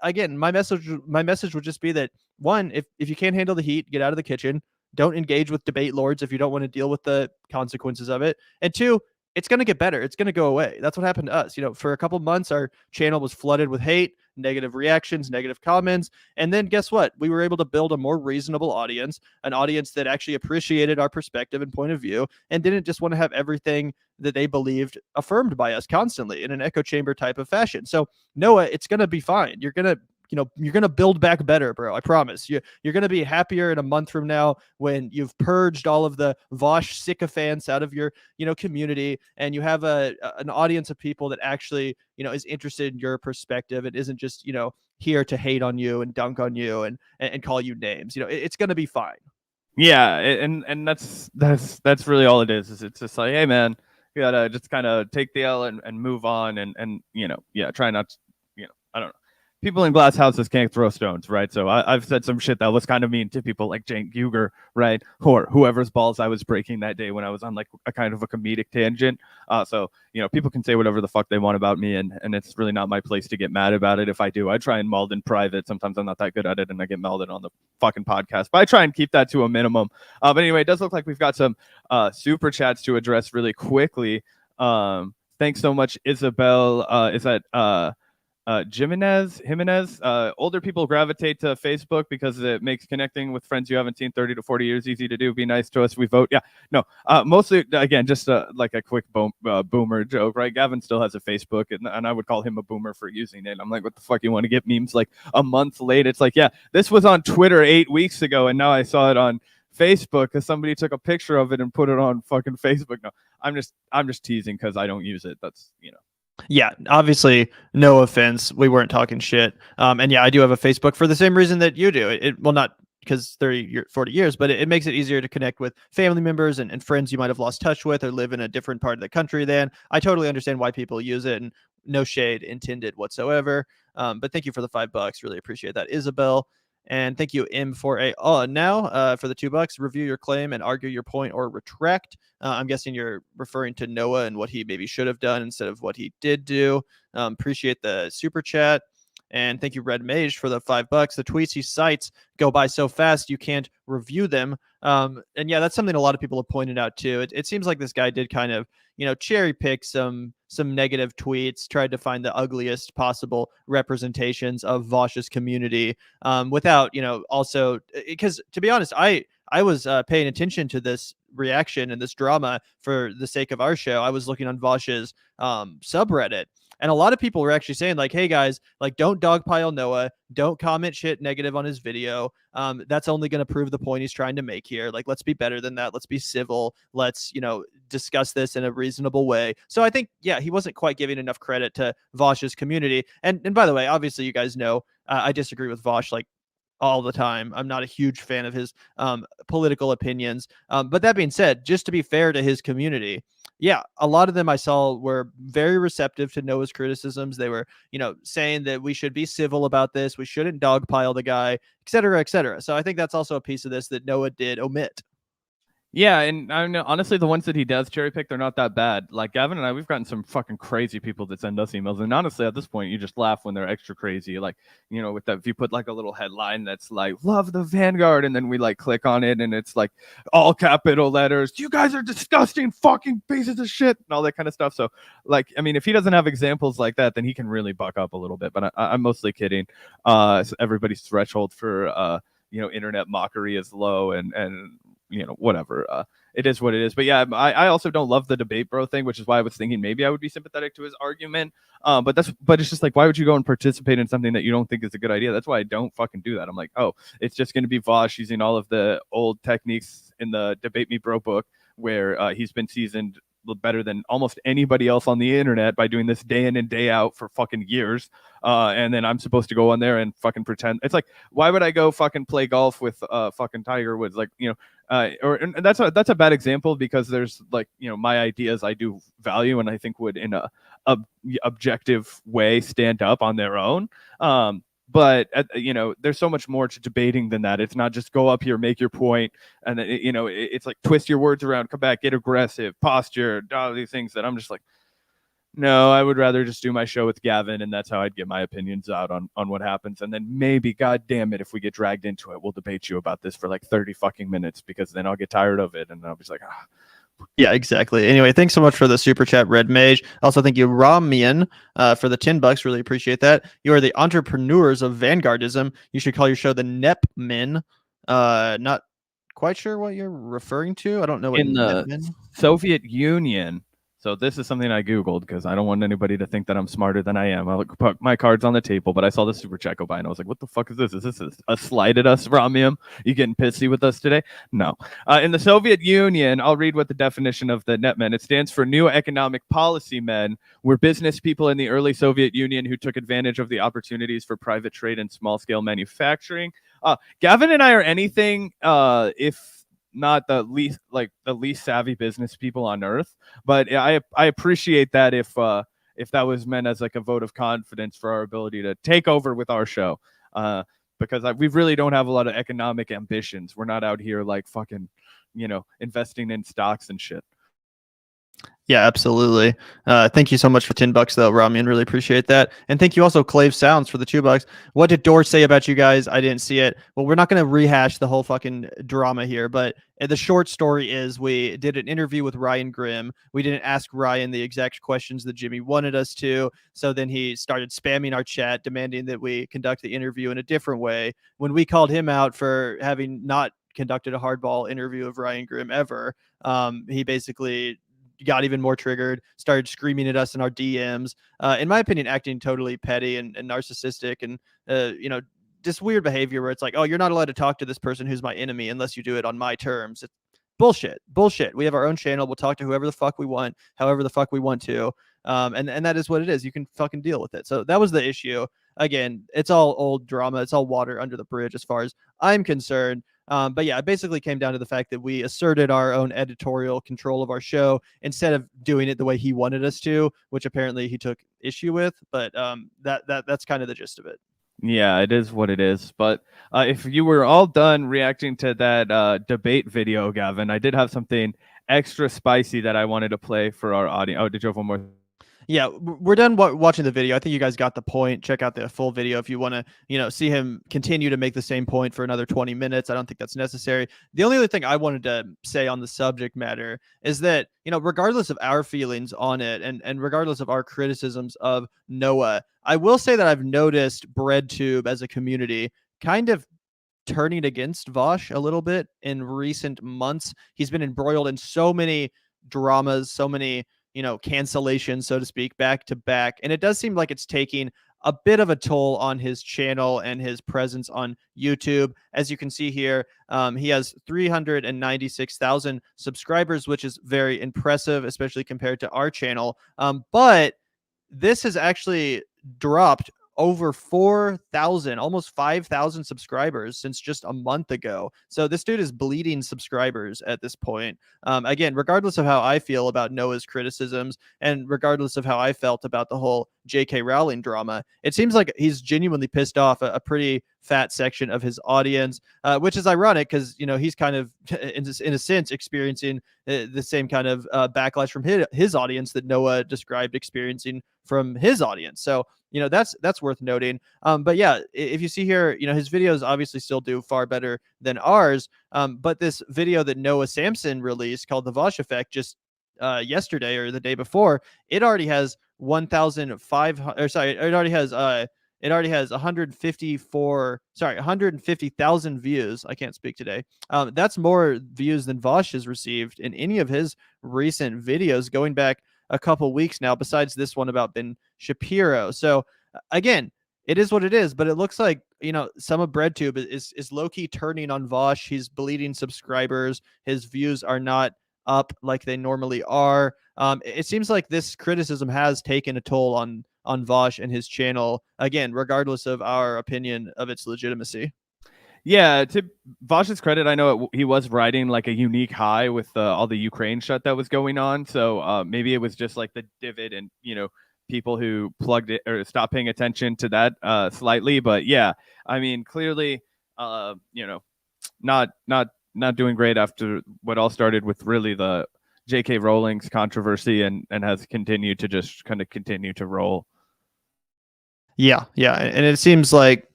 again, my message would just be that, one, if you can't handle the heat, get out of the kitchen. Don't engage with debate lords if you don't want to deal with the consequences of it. And two, it's going to get better. It's going to go away. That's what happened to us. For a couple months, our channel was flooded with hate, negative reactions, negative comments. And then guess what? We were able to build a more reasonable audience, an audience that actually appreciated our perspective and point of view, and didn't just want to have everything that they believed affirmed by us constantly in an echo chamber type of fashion. So Noah, it's going to be fine. You're going to build back better, bro. I promise. You're going to be happier in a month from now when you've purged all of the Vaush sycophants out of your, community, and you have an audience of people that actually, is interested in your perspective. It isn't just, here to hate on you and dunk on you and call you names. It's going to be fine.
Yeah, and that's really all it is it's just like, hey man, you gotta just kind of take the L and move on and try not to, I don't know. People in glass houses can't throw stones, right? So I've said some shit that was kind of mean to people like Cenk Uygur, right? Or whoever's balls I was breaking that day when I was on like a kind of a comedic tangent. So, people can say whatever the fuck they want about me, and it's really not my place to get mad about it. If I do, I try and meld in private. Sometimes I'm not that good at it and I get melded on the fucking podcast, but I try and keep that to a minimum. But anyway, it does look like we've got some super chats to address really quickly. Thanks so much, Isabel. Is that Jimenez, older people gravitate to Facebook because it makes connecting with friends you haven't seen 30 to 40 years easy to do. Be nice to us, we vote. Yeah, no, mostly, again, just like a quick boomer joke, right? Gavin still has a Facebook, and I would call him a boomer for using it. I'm like, what the fuck, you want to get memes like a month late? It's like, yeah, this was on Twitter 8 weeks ago, and now I saw it on Facebook because somebody took a picture of it and put it on fucking Facebook. No, I'm just teasing because I don't use it. That's,
Yeah, obviously, no offense. We weren't talking shit. And yeah, I do have a Facebook for the same reason that you do. It well, not because 40 years, but it makes it easier to connect with family members and friends you might have lost touch with or live in a different part of the country than. I totally understand why people use it, and no shade intended whatsoever. But thank you for the $5. Really appreciate that, Isabel. And thank you, M4A. Now, for the $2, review your claim and argue your point or retract. I'm guessing you're referring to Noah and what he maybe should have done instead of what he did do. Appreciate the super chat. And thank you, Red Mage, for the $5. The tweets he cites go by so fast you can't review them. And yeah, that's something a lot of people have pointed out too. It seems like this guy did kind of, cherry pick some negative tweets, tried to find the ugliest possible representations of Vaush's community, without, also, because to be honest, I was paying attention to this reaction and this drama for the sake of our show. I was looking on Vaush's subreddit. And a lot of people were actually saying, like, hey, guys, like, don't dogpile Noah. Don't comment shit negative on his video. That's only going to prove the point he's trying to make here. Like, let's be better than that. Let's be civil. Let's, discuss this in a reasonable way. So I think, yeah, he wasn't quite giving enough credit to Vaush's community. And by the way, obviously, you guys know, I disagree with Vaush, like, all the time. I'm not a huge fan of his political opinions. But that being said, just to be fair to his community, yeah, a lot of them I saw were very receptive to Noah's criticisms. They were, saying that we should be civil about this. We shouldn't dogpile the guy, et cetera, et cetera. So I think that's also a piece of this that Noah did omit.
Yeah, and I know, honestly, the ones that he does cherry pick, they're not that bad. Like Gavin and I, we've gotten some fucking crazy people that send us emails, and honestly, at this point, you just laugh when they're extra crazy. Like, with that, if you put like a little headline that's like "Love the Vanguard," and then we like click on it, and it's like all capital letters, "You guys are disgusting fucking pieces of shit," and all that kind of stuff. So, like, I mean, if he doesn't have examples like that, then he can really buck up a little bit. But I'm mostly kidding. So everybody's threshold for internet mockery is low, and whatever. It is what it is. But yeah, I also don't love the debate bro thing, which is why I was thinking maybe I would be sympathetic to his argument. But it's just like, why would you go and participate in something that you don't think is a good idea? That's why I don't fucking do that. I'm like, oh, it's just going to be Vaush using all of the old techniques in the Debate Me Bro book, where he's been seasoned better than almost anybody else on the internet by doing this day in and day out for fucking years. And then I'm supposed to go on there and fucking pretend. It's like, why would I go fucking play golf with fucking Tiger Woods? Like, and that's a bad example, because there's like, my ideas I do value and I think would in a objective way stand up on their own. But there's so much more to debating than that. It's not just go up here, make your point, and then it's like twist your words around, come back, get aggressive, posture, all these things that I'm just like, no, I would rather just do my show with Gavin, and that's how I'd get my opinions out on what happens. And then maybe, god damn it, if we get dragged into it, we'll debate you about this for like 30 fucking minutes, because then I'll get tired of it, and I'll be like, ah.
Yeah, exactly. Anyway, thanks so much for the super chat, Red Mage. Also, thank you, Ramian, for the $10. Really appreciate that. You are the entrepreneurs of Vanguardism. You should call your show the Nep Men. Not quite sure what you're referring to. I don't know what
in the Soviet Union. So this is something I Googled, because I don't want anybody to think that I'm smarter than I am. I'll put my cards on the table, but I saw the super chat go by, and I was like, what the fuck is this? Is this a slight at us, Ramium? You getting pissy with us today? No. In the Soviet Union, I'll read what the definition of the NETmen. It stands for New Economic Policy Men, were business people in the early Soviet Union who took advantage of the opportunities for private trade and small-scale manufacturing. Gavin and I are anything if not the least savvy business people on earth, but I appreciate that if that was meant as like a vote of confidence for our ability to take over with our show, because we really don't have a lot of economic ambitions. We're not out here like fucking investing in stocks and shit.
Yeah, absolutely. Thank you so much for $10 though, Ramian. Really appreciate that. And thank you also, Clave Sounds, for the $2. What did Dor say about you guys? I didn't see it. Well, we're not going to rehash the whole fucking drama here, but the short story is we did an interview with Ryan Grimm. We didn't ask Ryan the exact questions that Jimmy wanted us to. So then he started spamming our chat, demanding that we conduct the interview in a different way. When we called him out for having not conducted a hardball interview of Ryan Grimm ever, he basically got even more triggered, started screaming at us in our DMs, in my opinion, acting totally petty and narcissistic, and just weird behavior where it's like, oh, you're not allowed to talk to this person who's my enemy unless you do it on my terms. It's bullshit. We have our own channel. We'll talk to whoever the fuck we want, however the fuck we want to. And that is what it is. You can fucking deal with it. So that was the issue. Again, it's all old drama. It's all water under the bridge as far as I'm concerned. But yeah, it basically came down to the fact that we asserted our own editorial control of our show instead of doing it the way he wanted us to, which apparently he took issue with. But that's kind of the gist of it.
Yeah, it is what it is. But if you were all done reacting to that debate video, Gavin, I did have something extra spicy that I wanted to play for our audience. Oh, did you have one more?
Yeah, we're done watching the video. I think you guys got the point. Check out the full video if you want to, see him continue to make the same point for another 20 minutes. I don't think that's necessary. The only other thing I wanted to say on the subject matter is that, regardless of our feelings on it and regardless of our criticisms of Noah, I will say that I've noticed BreadTube as a community kind of turning against Vaush a little bit in recent months. He's been embroiled in so many dramas, so many cancellation, so to speak, back to back. And it does seem like it's taking a bit of a toll on his channel and his presence on YouTube. As you can see here, he has 396,000 subscribers, which is very impressive, especially compared to our channel. But this has actually dropped over 4,000, almost 5,000 subscribers since just a month ago. So this dude is bleeding subscribers at this point. Again, regardless of how I feel about Noah's criticisms and regardless of how I felt about the whole J.K. Rowling drama, it seems like he's genuinely pissed off a pretty fat section of his audience, which is ironic because, you know, he's kind of, in a sense, experiencing the same kind of backlash from his audience that Noah described experiencing from his audience. So, you know, that's worth noting. But yeah, if you see here, you know, his videos obviously still do far better than ours. But this video that Noah Samsen released called the Vaush Effect just yesterday or the day before, it already has 1,500, or sorry, it already has 150,000 views. I can't speak today. That's more views than Vaush has received in any of his recent videos going back a couple weeks now, besides this one about Ben Shapiro. So again, it is what it is, but it looks like, you know, some of BreadTube is low-key turning on Vaush. He's bleeding subscribers. His views are not up like they normally are. It seems like this criticism has taken a toll on Vaush and his channel, again, regardless of our opinion of its legitimacy.
Yeah, to Vaush's credit, I know he was riding like a unique high with all the Ukraine shut that was going on. So maybe it was just like the divot and, you know, people who plugged it or stopped paying attention to that slightly. But yeah, I mean, clearly, you know, not doing great after what all started with really the J.K. Rowling's controversy and has continued to just kind of continue to roll.
Yeah. And it seems like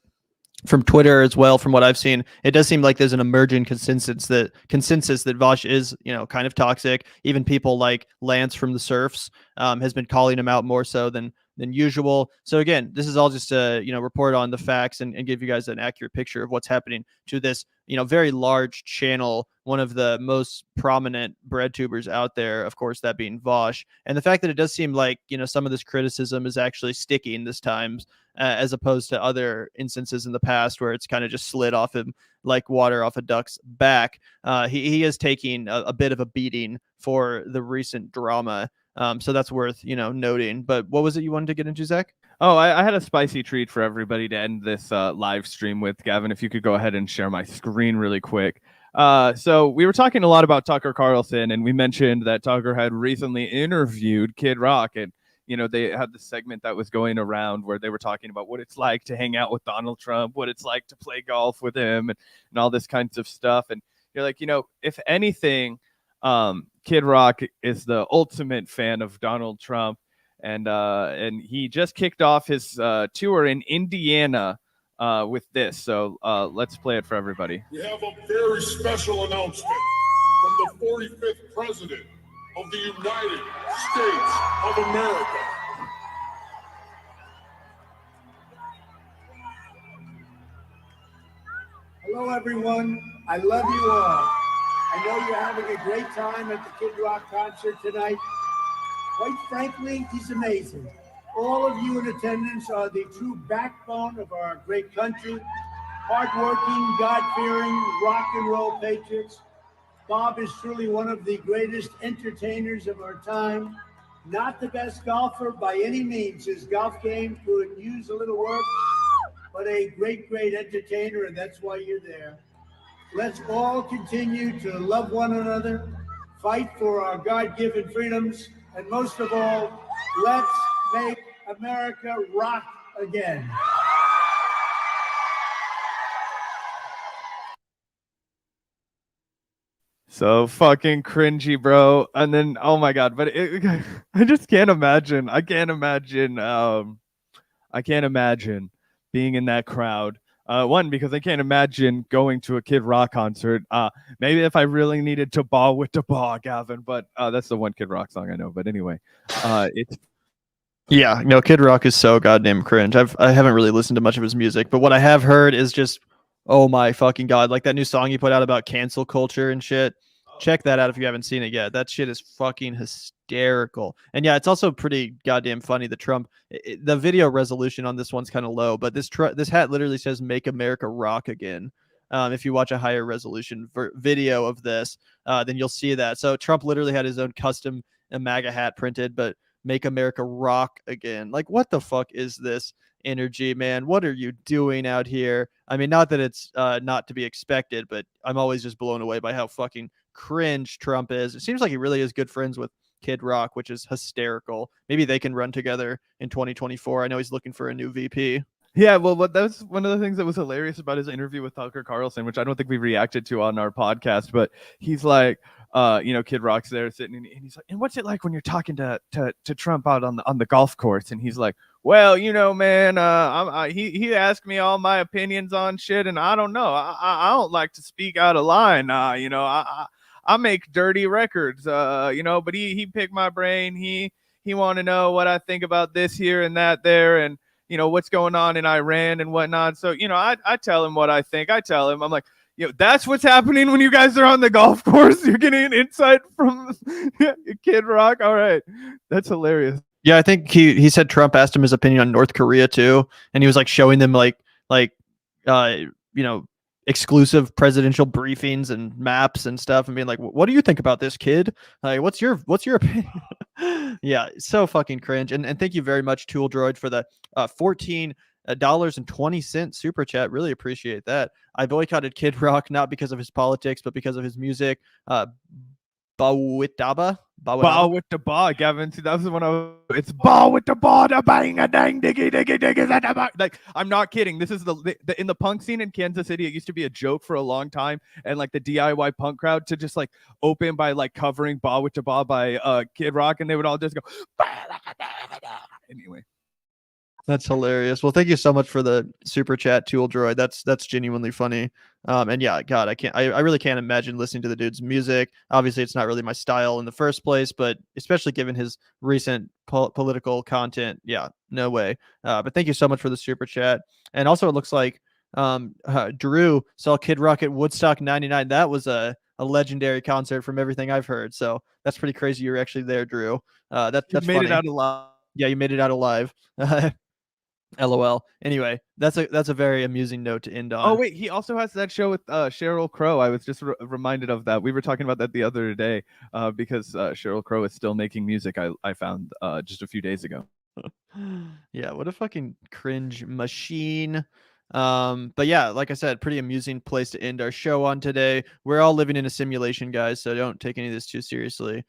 from Twitter as well, from what I've seen, it does seem like there's an emerging consensus that Vaush is, you know, kind of toxic. Even people like Lance from the Surfs has been calling him out more so than usual. So again, this is all just to, you know, report on the facts and give you guys an accurate picture of what's happening to this, you know, very large channel, one of the most prominent bread tubers out there, of course, that being Vaush. And the fact that it does seem like, you know, some of this criticism is actually sticking this time, as opposed to other instances in the past where it's kind of just slid off him like water off a duck's back. He is taking a bit of a beating for the recent drama. So that's worth, you know, noting. But what was it you wanted to get into, Zach?
Oh, I had a spicy treat for everybody to end this live stream with. Gavin, if you could go ahead and share my screen really quick. So we were talking a lot about Tucker Carlson, and we mentioned that Tucker had recently interviewed Kid Rock, and you know, they had the segment that was going around where they were talking about what it's like to hang out with Donald Trump, what it's like to play golf with him, and all this kinds of stuff. And you're like, you know, if anything, Kid Rock is the ultimate fan of Donald Trump, and he just kicked off his tour in Indiana with this. So let's play it for everybody.
We have a very special announcement from the 45th president of the United States of America.
Hello, everyone. I love you all. I know you're having a great time at the Kid Rock concert tonight. Quite frankly, he's amazing. All of you in attendance are the true backbone of our great country. Hardworking, God-fearing, rock and roll patriots. Bob is truly one of the greatest entertainers of our time. Not the best golfer by any means. His golf game could use a little work, but a great, great entertainer, and that's why you're there. Let's all continue to love one another, fight for our God-given freedoms, and most of all, let's make America rock again.
So fucking cringy, bro. And then, oh my God, but I just can't imagine. I can't imagine being in that crowd. One, because I can't imagine going to a Kid Rock concert. Maybe if I really needed to ball with the ball, Gavin, but that's the one Kid Rock song I know. But anyway, it's.
Yeah, no, Kid Rock is so goddamn cringe. I haven't really listened to much of his music, but what I have heard is just, oh my fucking God, like that new song he put out about cancel culture and shit. Check that out if you haven't seen it yet. That shit is fucking hysterical. And yeah, it's also pretty goddamn funny. The Trump, the video resolution on this one's kind of low, but this hat literally says "Make America Rock Again." If you watch a higher resolution video of this, then you'll see that. So Trump literally had his own custom MAGA hat printed, but "Make America Rock Again." Like, what the fuck is this? energy, man. What are you doing out here? I mean, not that it's not to be expected, but I'm always just blown away by how fucking cringe Trump is. It seems like he really is good friends with Kid Rock, which is hysterical. Maybe they can run together in 2024. I know he's looking for a new VP.
Yeah, well, that was one of the things that was hilarious about his interview with Tucker Carlson, which I don't think we reacted to on our podcast, but he's like, Kid Rock's there sitting, and he's like, and what's it like when you're talking to Trump out on the golf course? And he's like, well, man, he asked me all my opinions on shit, and I don't know. I don't like to speak out of line. I make dirty records, but he picked my brain. He want to know what I think about this here and that there, and what's going on in Iran and whatnot. So, I tell him what I think. I tell him, I'm like, that's what's happening when you guys are on the golf course. You're getting an insight from Kid Rock. All right. That's hilarious.
Yeah, I think he said Trump asked him his opinion on North Korea too. And he was like showing them exclusive presidential briefings and maps and stuff and being like, what do you think about this, kid? Like, what's your opinion? Yeah, so fucking cringe. And thank you very much, Tool Droid, for the $14.20 super chat. Really appreciate that. I boycotted Kid Rock not because of his politics, but because of his music. Ba with the ba, Gavin. See, that was the one it's ba with the ba, da bang a dang diggy diggy diggy.
Like, I'm not kidding. This is the in the punk scene in Kansas City. It used to be a joke for a long time, and like the DIY punk crowd to just like open by like covering ba with the ba by Kid Rock, and they would all just go. Anyway.
That's hilarious. Well, thank you so much for the super chat, Tool Droid. That's genuinely funny. And yeah, God, I really can't imagine listening to the dude's music. Obviously, it's not really my style in the first place, but especially given his recent political content, yeah, no way. But thank you so much for the super chat. And also, it looks like Drew saw Kid Rock at Woodstock '99. That was a legendary concert from everything I've heard. So that's pretty crazy. You were actually there, Drew. That's
made
funny.
It out alive.
Yeah, you made it out alive. LOL. Anyway, that's a very amusing note to end on.
Oh wait, he also has that show with Sheryl Crow. I was just reminded of that. We were talking about that the other day because Sheryl Crow is still making music. I found just a few days ago.
Yeah, what a fucking cringe machine. But yeah, like I said, pretty amusing place to end our show on today. We're all living in a simulation, guys, so don't take any of this too seriously.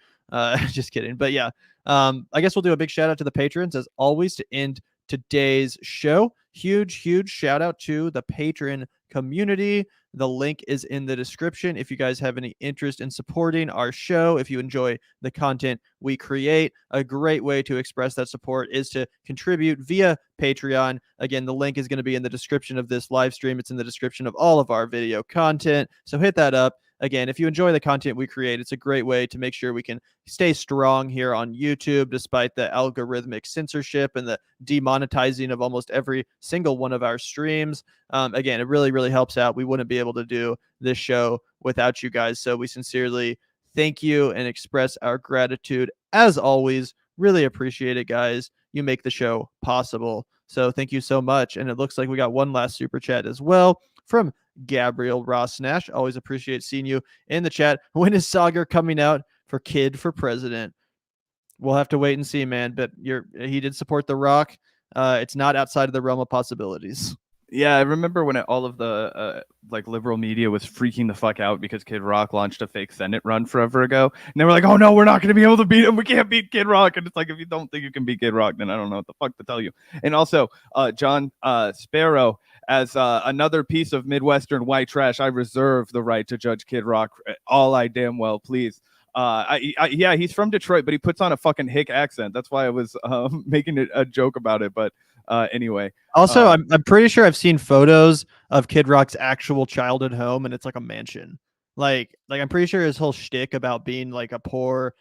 Just kidding. But yeah, I guess we'll do a big shout out to the patrons as always to end today's show. Huge shout out to the patron community. The link is in the description if you guys have any interest in supporting our show. If you enjoy the content we create, a great way to express that support is to contribute via Patreon. Again, the link is going to be in the description of this live stream. It's in the description of all of our video content, so hit that up. Again, if you enjoy the content we create, it's a great way to make sure we can stay strong here on YouTube despite the algorithmic censorship and the demonetizing of almost every single one of our streams. Again, it really helps out. We wouldn't be able to do this show without you guys. So we sincerely thank you and express our gratitude. As always, really appreciate it, guys. You make the show possible. So thank you so much. And it looks like we got one last super chat as well from Gabriel Ross Nash. Always appreciate seeing you in the chat. When is Sagar coming out for Kid for President? We'll have to wait and see, man. But he did support The Rock. It's not outside of the realm of possibilities.
Yeah, I remember when all of the liberal media was freaking the fuck out because Kid Rock launched a fake Senate run forever ago, and they were like, "Oh no, we're not going to be able to beat him. We can't beat Kid Rock." And it's like, if you don't think you can beat Kid Rock, then I don't know what the fuck to tell you. And also, John Sparrow, as another piece of Midwestern white trash, I reserve the right to judge Kid Rock all I damn well please. Yeah, he's from Detroit, but he puts on a fucking hick accent. That's why I was making a joke about it. But anyway.
Also, I'm pretty sure I've seen photos of Kid Rock's actual childhood home, and it's like a mansion. Like I'm pretty sure his whole shtick about being like a poor,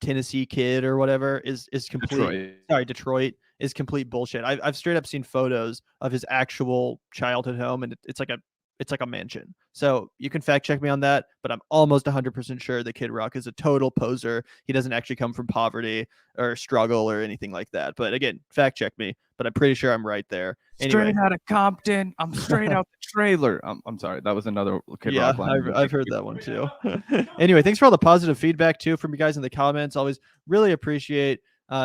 Tennessee kid or whatever is complete. Detroit is complete bullshit. I've straight up seen photos of his actual childhood home, and it's like a mansion. So you can fact check me on that, but I'm almost 100% sure that Kid Rock is a total poser. He doesn't actually come from poverty or struggle or anything like that. But again, fact check me, but I'm pretty sure I'm right there.
Straight out of Compton. I'm straight out the trailer. I'm sorry. That was another Kid Rock line.
I've heard that one too. Anyway, thanks for all the positive feedback too from you guys in the comments. Always really appreciate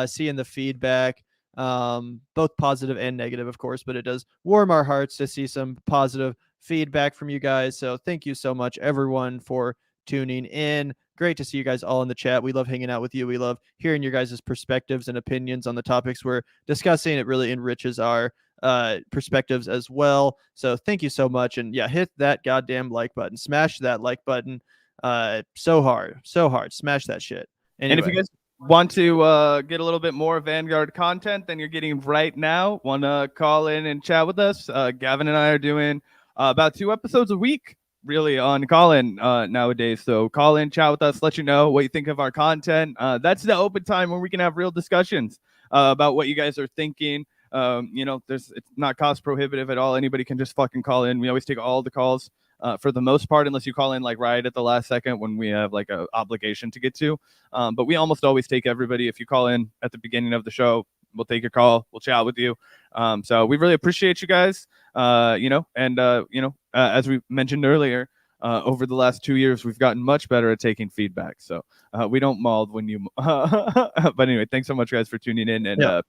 seeing the feedback. both positive and negative, of course, but it does warm our hearts to see some positive feedback from you guys. So thank you so much, everyone, for tuning in. Great to see you guys all in the chat. We love hanging out with you. We love hearing your guys' perspectives and opinions on the topics we're discussing. It really enriches our perspectives as well. So thank you so much. And yeah, hit that goddamn like button. Smash that like button. So hard. Smash that shit. Anyway.
And if you guys want to get a little bit more Vanguard content than you're getting right now, want to call in and chat with us, Gavin and I are doing about 2 episodes a week really on call-in nowadays. So call in, chat with us, let you know what you think of our content. That's the open time where we can have real discussions about what you guys are thinking. It's not cost prohibitive at all. Anybody can just fucking call in. We always take all the calls for the most part, unless you call in like right at the last second when we have like a obligation to get to. But we almost always take everybody. If you call in at the beginning of the show, we'll take your call. We'll chat with you. So we really appreciate you guys. As we mentioned earlier, over the last 2 years, we've gotten much better at taking feedback. So we don't maul when you. But anyway, thanks so much, guys, for tuning in. And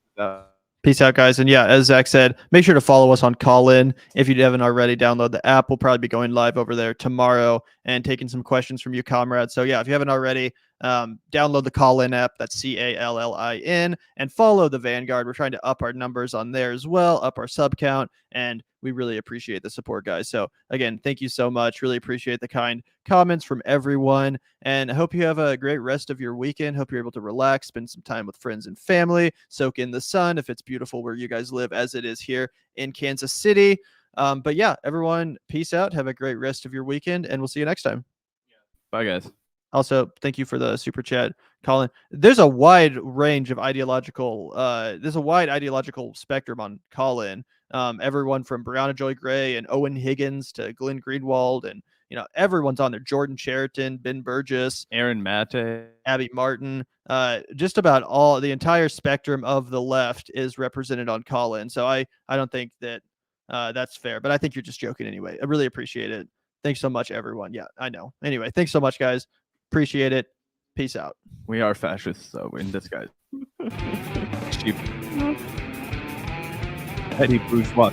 peace out, guys. And yeah, as Zach said, make sure to follow us on Callin. If you haven't already, download the app. We'll probably be going live over there tomorrow and taking some questions from you, comrades. So yeah, if you haven't already, download the Callin app. That's Callin, and follow the Vanguard. We're trying to up our numbers on there as well, up our sub count, and we really appreciate the support, guys. So again, thank you so much. Really appreciate the kind comments from everyone, and I hope you have a great rest of your weekend. Hope you're able to relax, spend some time with friends and family, soak in the sun if it's beautiful where you guys live, as it is here in Kansas City. But yeah, everyone, peace out. Have a great rest of your weekend, and we'll see you next time.
Bye, guys.
Also, thank you for the super chat, Colin. There's a wide range of ideological, there's a wide ideological spectrum on Colin. Everyone from Brianna Joy Gray and Owen Higgins to Glenn Greenwald, and everyone's on there. Jordan Cheriton, Ben Burgess,
Aaron Mate,
Abby Martin. Just about the entire spectrum of the left is represented on Colin. So I don't think that that's fair, but I think you're just joking anyway. I really appreciate it. Thanks so much, everyone. Yeah, I know. Anyway, thanks so much, guys. Appreciate it. Peace out.
We are fascists, so in disguise. Cheap. Petty bourgeois.